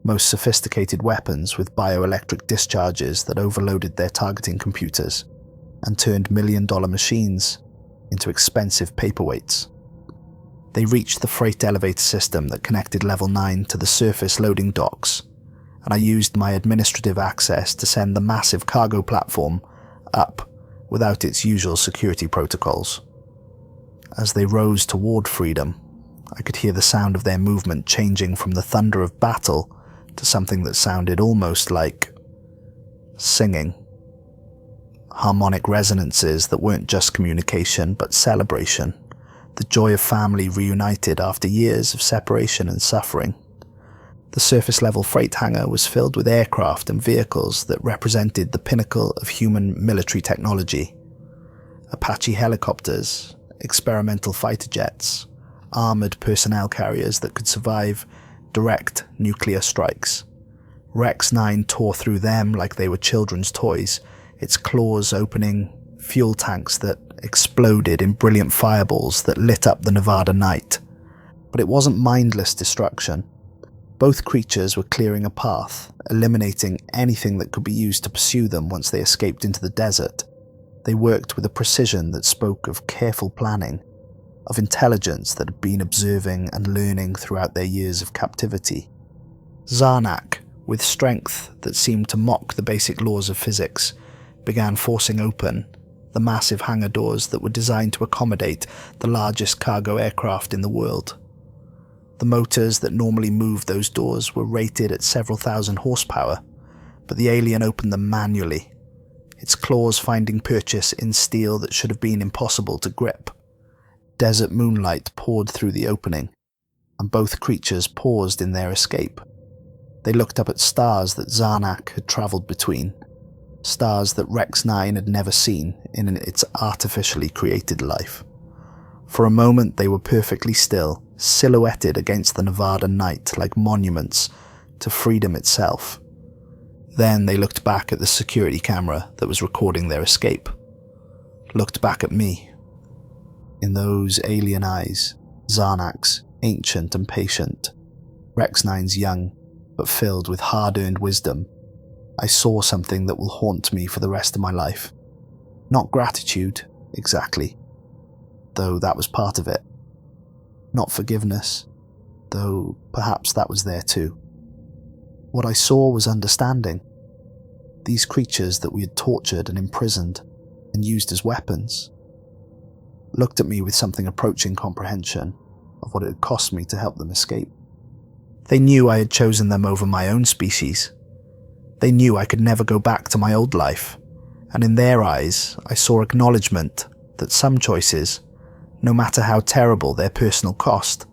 most sophisticated weapons with bioelectric discharges that overloaded their targeting computers and turned million-dollar machines into expensive paperweights. They reached the freight elevator system that connected level 9 to the surface loading docks, and I used my administrative access to send the massive cargo platform up without its usual security protocols. As they rose toward freedom, I could hear the sound of their movement changing from the thunder of battle to something that sounded almost like singing. Harmonic resonances that weren't just communication but celebration. The joy of family reunited after years of separation and suffering. The surface-level freight hangar was filled with aircraft and vehicles that represented the pinnacle of human military technology. Apache helicopters, experimental fighter jets, armored personnel carriers that could survive direct nuclear strikes. Rex 9 tore through them like they were children's toys, its claws opening fuel tanks that exploded in brilliant fireballs that lit up the Nevada night. But it wasn't mindless destruction. Both creatures were clearing a path, eliminating anything that could be used to pursue them once they escaped into the desert. They worked with a precision that spoke of careful planning, of intelligence that had been observing and learning throughout their years of captivity. Zarnak, with strength that seemed to mock the basic laws of physics, began forcing open the massive hangar doors that were designed to accommodate the largest cargo aircraft in the world. The motors that normally moved those doors were rated at several thousand horsepower, but the alien opened them manually, its claws finding purchase in steel that should have been impossible to grip. Desert moonlight poured through the opening, and both creatures paused in their escape. They looked up at stars that Zarnak had travelled between, stars that Rex 9 had never seen in its artificially created life. For a moment they were perfectly still, silhouetted against the Nevada night like monuments to freedom itself. Then they looked back at the security camera that was recording their escape, looked back at me. In those alien eyes, Zarnak's ancient and patient, Rex 9's young but filled with hard-earned wisdom, I saw something that will haunt me for the rest of my life. Not gratitude, exactly, though that was part of it. Not forgiveness, though perhaps that was there too. What I saw was understanding. These creatures that we had tortured and imprisoned and used as weapons looked at me with something approaching comprehension of what it had cost me to help them escape. They knew I had chosen them over my own species. They knew I could never go back to my old life, and in their eyes I saw acknowledgement that some choices, no matter how terrible their personal cost,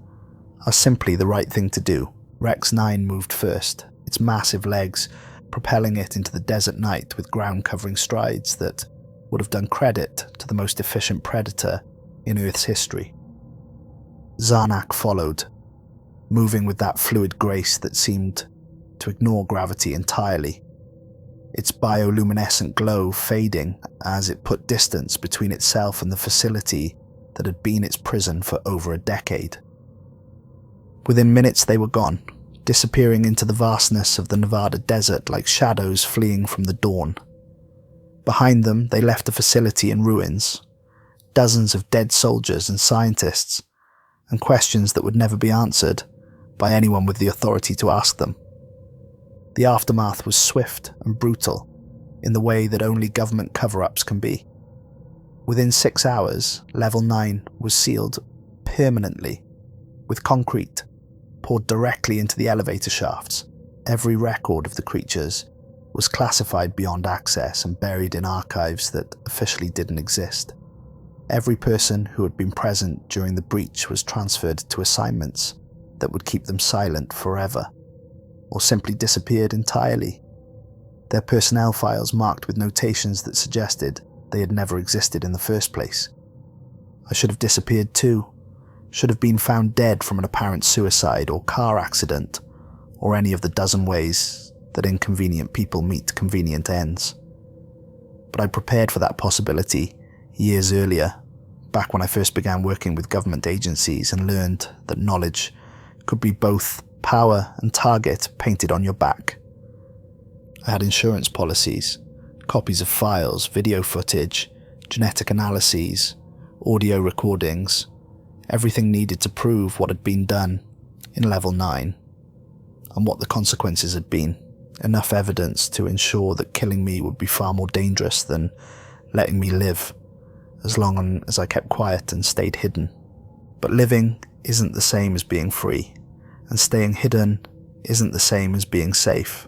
are simply the right thing to do. Rex 9 moved first, its massive legs propelling it into the desert night with ground-covering strides that would have done credit to the most efficient predator in Earth's history. Zarnak followed, moving with that fluid grace that seemed to ignore gravity entirely, its bioluminescent glow fading as it put distance between itself and the facility that had been its prison for over a decade. Within minutes they were gone, disappearing into the vastness of the Nevada desert like shadows fleeing from the dawn. Behind them, they left a facility in ruins, dozens of dead soldiers and scientists, and questions that would never be answered by anyone with the authority to ask them. The aftermath was swift and brutal in the way that only government cover-ups can be. Within 6 hours, Level 9 was sealed permanently, with concrete poured directly into the elevator shafts. Every record of the creatures was classified beyond access and buried in archives that officially didn't exist. Every person who had been present during the breach was transferred to assignments that would keep them silent forever, or simply disappeared entirely, their personnel files marked with notations that suggested they had never existed in the first place. I should have disappeared too, should have been found dead from an apparent suicide or car accident, or any of the dozen ways that inconvenient people meet convenient ends. But I prepared for that possibility years earlier, back when I first began working with government agencies and learned that knowledge could be both power and target painted on your back. I had insurance policies, copies of files, video footage, genetic analyses, audio recordings, everything needed to prove what had been done in Level 9 and what the consequences had been. Enough evidence to ensure that killing me would be far more dangerous than letting me live, as long as I kept quiet and stayed hidden. But living isn't the same as being free, and staying hidden isn't the same as being safe.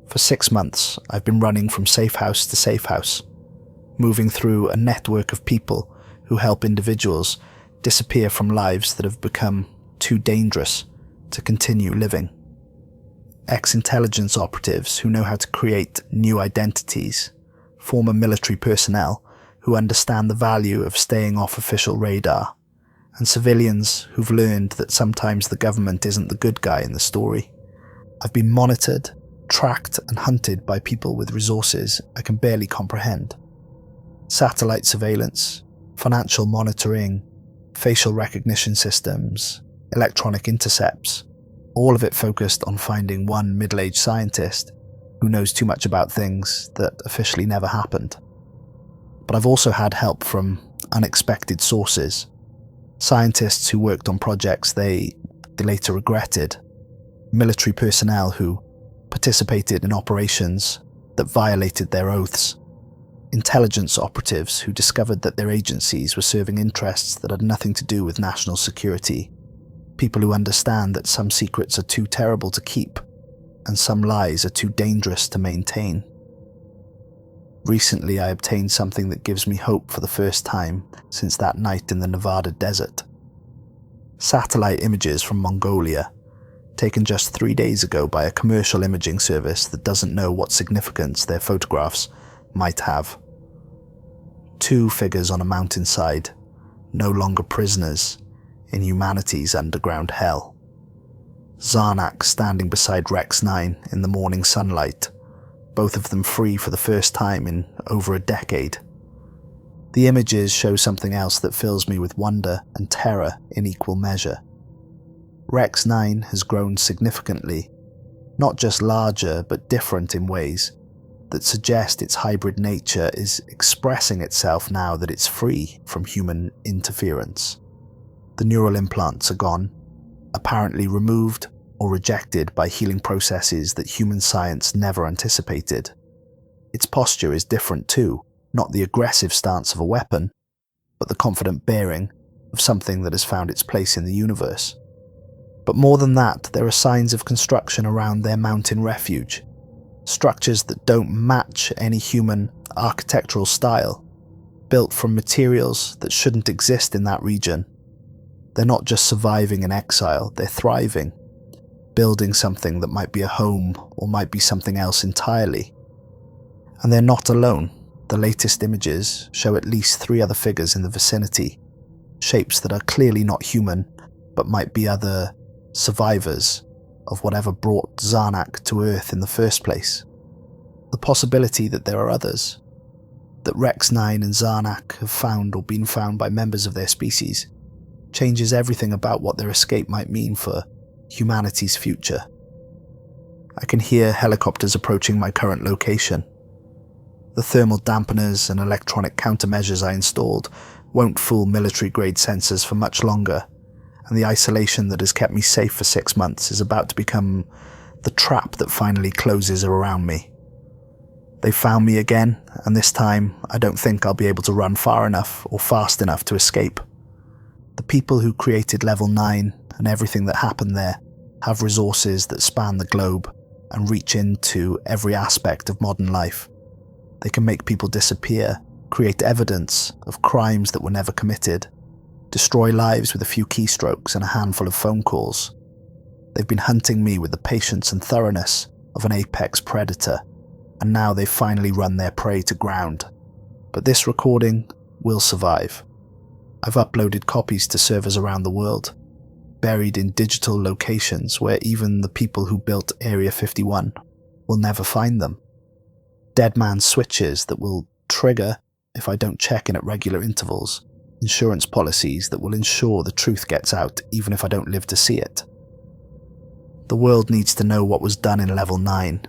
For 6 months, I've been running from safe house to safe house, moving through a network of people who help individuals disappear from lives that have become too dangerous to continue living. Ex-intelligence operatives who know how to create new identities, former military personnel who understand the value of staying off official radar, and civilians who've learned that sometimes the government isn't the good guy in the story. I've been monitored, tracked and hunted by people with resources I can barely comprehend. Satellite surveillance, financial monitoring, facial recognition systems, electronic intercepts, all of it focused on finding one middle-aged scientist who knows too much about things that officially never happened. But I've also had help from unexpected sources, scientists who worked on projects they later regretted, military personnel who participated in operations that violated their oaths, intelligence operatives who discovered that their agencies were serving interests that had nothing to do with national security, people who understand that some secrets are too terrible to keep and some lies are too dangerous to maintain. Recently, I obtained something that gives me hope for the first time since that night in the Nevada desert. Satellite images from Mongolia, taken just 3 days ago by a commercial imaging service that doesn't know what significance their photographs might have. 2 figures on a mountainside, no longer prisoners in humanity's underground hell. Zarnak standing beside Rex 9 in the morning sunlight, both of them free for the first time in over a decade. The images show something else that fills me with wonder and terror in equal measure. Rex 9 has grown significantly, not just larger but different in ways that suggest its hybrid nature is expressing itself now that it's free from human interference. The neural implants are gone, apparently removed or rejected by healing processes that human science never anticipated. Its posture is different too, not the aggressive stance of a weapon, but the confident bearing of something that has found its place in the universe. But more than that, there are signs of construction around their mountain refuge, structures that don't match any human architectural style, built from materials that shouldn't exist in that region. They're not just surviving in exile, they're thriving, building something that might be a home or might be something else entirely. And they're not alone. The latest images show at least 3 other figures in the vicinity, shapes that are clearly not human, but might be other survivors of whatever brought Zarnak to Earth in the first place. The possibility that there are others, that Rex 9 and Zarnak have found or been found by members of their species, changes everything about what their escape might mean for humanity's future. I can hear helicopters approaching my current location. The thermal dampeners and electronic countermeasures I installed won't fool military-grade sensors for much longer, and the isolation that has kept me safe for 6 months is about to become the trap that finally closes around me. They found me again, and this time I don't think I'll be able to run far enough or fast enough to escape. The people who created Level 9 and everything that happened there have resources that span the globe and reach into every aspect of modern life. They can make people disappear, create evidence of crimes that were never committed, destroy lives with a few keystrokes and a handful of phone calls. They've been hunting me with the patience and thoroughness of an apex predator, and now they've finally run their prey to ground. But this recording will survive. I've uploaded copies to servers around the world, buried in digital locations where even the people who built Area 51 will never find them. Dead man switches that will trigger, if I don't check in at regular intervals, insurance policies that will ensure the truth gets out even if I don't live to see it. The world needs to know what was done in Level 9.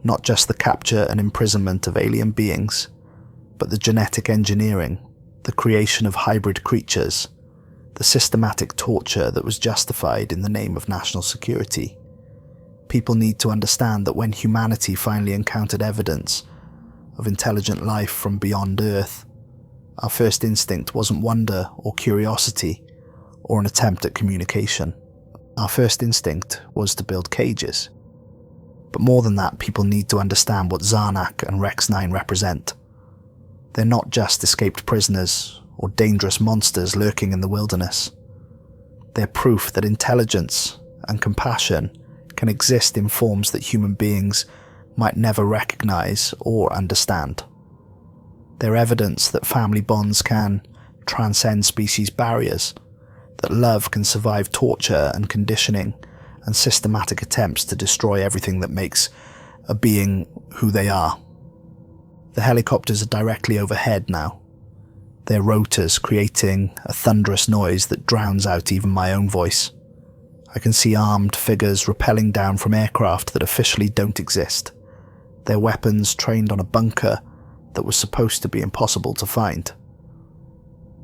Not just the capture and imprisonment of alien beings, but the genetic engineering, the creation of hybrid creatures, the systematic torture that was justified in the name of national security. People need to understand that when humanity finally encountered evidence of intelligent life from beyond Earth, our first instinct wasn't wonder or curiosity or an attempt at communication. Our first instinct was to build cages. But more than that, people need to understand what Zarnak and Rex 9 represent. They're not just escaped prisoners or dangerous monsters lurking in the wilderness. They're proof that intelligence and compassion can exist in forms that human beings might never recognize or understand. They're evidence that family bonds can transcend species barriers, that love can survive torture and conditioning and systematic attempts to destroy everything that makes a being who they are. The helicopters are directly overhead now, their rotors creating a thunderous noise that drowns out even my own voice. I can see armed figures rappelling down from aircraft that officially don't exist, their weapons trained on a bunker that was supposed to be impossible to find.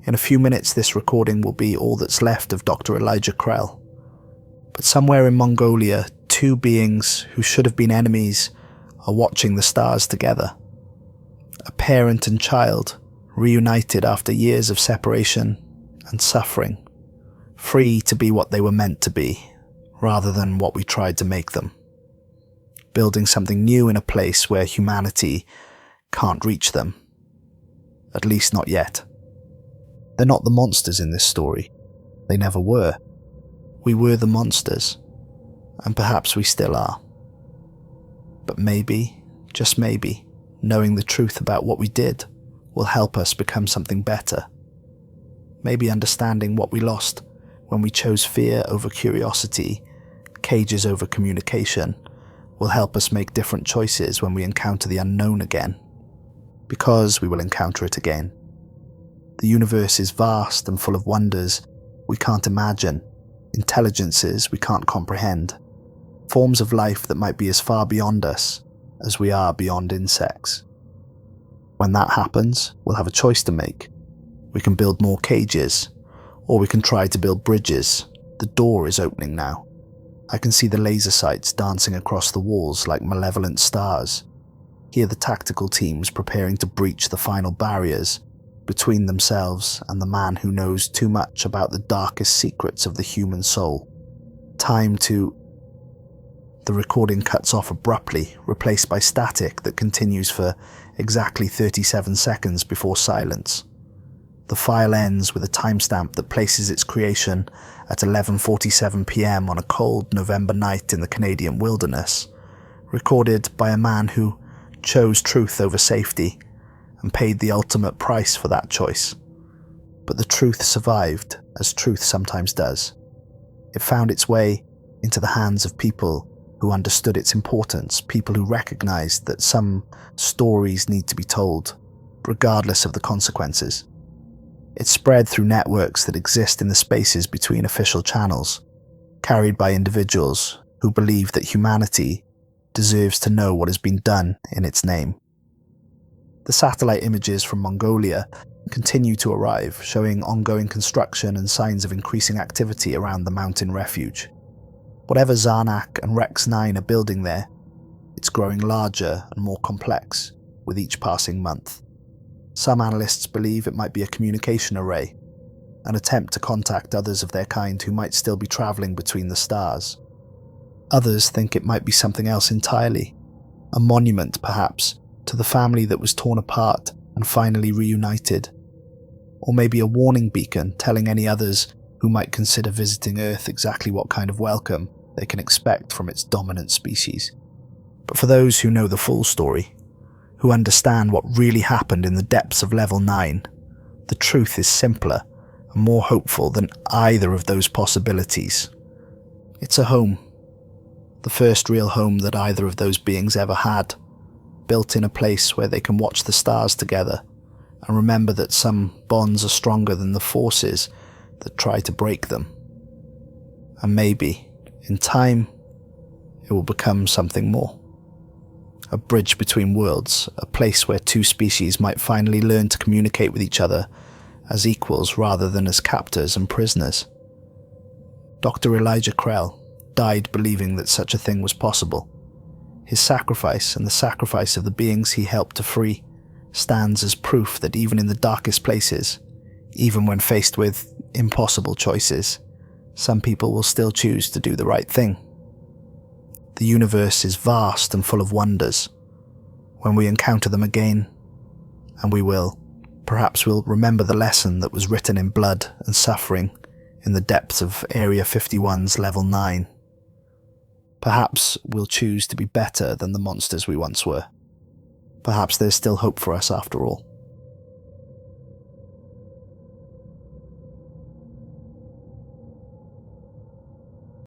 In a few minutes this recording will be all that's left of Dr. Elijah Krell. But somewhere in Mongolia, 2 beings who should have been enemies are watching the stars together. A parent and child, reunited after years of separation and suffering, free to be what they were meant to be, rather than what we tried to make them. Building something new in a place where humanity can't reach them. At least not yet. They're not the monsters in this story. They never were. We were the monsters, and perhaps we still are. But maybe, just maybe, knowing the truth about what we did will help us become something better. Maybe understanding what we lost when we chose fear over curiosity, cages over communication, will help us make different choices when we encounter the unknown again. Because we will encounter it again. The universe is vast and full of wonders we can't imagine, intelligences we can't comprehend, forms of life that might be as far beyond us as we are beyond insects. When that happens, we'll have a choice to make. We can build more cages, or we can try to build bridges. The door is opening now. I can see the laser sights dancing across the walls like malevolent stars. Hear the tactical teams preparing to breach the final barriers between themselves and the man who knows too much about the darkest secrets of the human soul. Time to... The recording cuts off abruptly, replaced by static that continues for exactly 37 seconds before silence. The file ends with a timestamp that places its creation at 11:47 p.m. on a cold November night in the Canadian wilderness, recorded by a man who chose truth over safety and paid the ultimate price for that choice. But the truth survived, as truth sometimes does. It found its way into the hands of people who understood its importance, people who recognized that some stories need to be told, regardless of the consequences. It spread through networks that exist in the spaces between official channels, carried by individuals who believe that humanity deserves to know what has been done in its name. The satellite images from Mongolia continue to arrive, showing ongoing construction and signs of increasing activity around the mountain refuge. Whatever Zarnak and Rex 9 are building there, it's growing larger and more complex with each passing month. Some analysts believe it might be a communication array, an attempt to contact others of their kind who might still be traveling between the stars. Others think it might be something else entirely, a monument perhaps to the family that was torn apart and finally reunited, or maybe a warning beacon telling any others who might consider visiting Earth exactly what kind of welcome they can expect from its dominant species. But for those who know the full story, who understand what really happened in the depths of Level 9, the truth is simpler and more hopeful than either of those possibilities. It's a home, the first real home that either of those beings ever had, built in a place where they can watch the stars together and remember that some bonds are stronger than the forces that try to break them. And maybe, in time, it will become something more. A bridge between worlds, a place where two species might finally learn to communicate with each other as equals rather than as captors and prisoners. Dr. Elijah Krell died believing that such a thing was possible. His sacrifice and the sacrifice of the beings he helped to free stands as proof that even in the darkest places, even when faced with impossible choices, some people will still choose to do the right thing. The universe is vast and full of wonders. When we encounter them again, and we will, perhaps we'll remember the lesson that was written in blood and suffering in the depths of Area 51's Level 9. Perhaps we'll choose to be better than the monsters we once were. Perhaps there's still hope for us after all.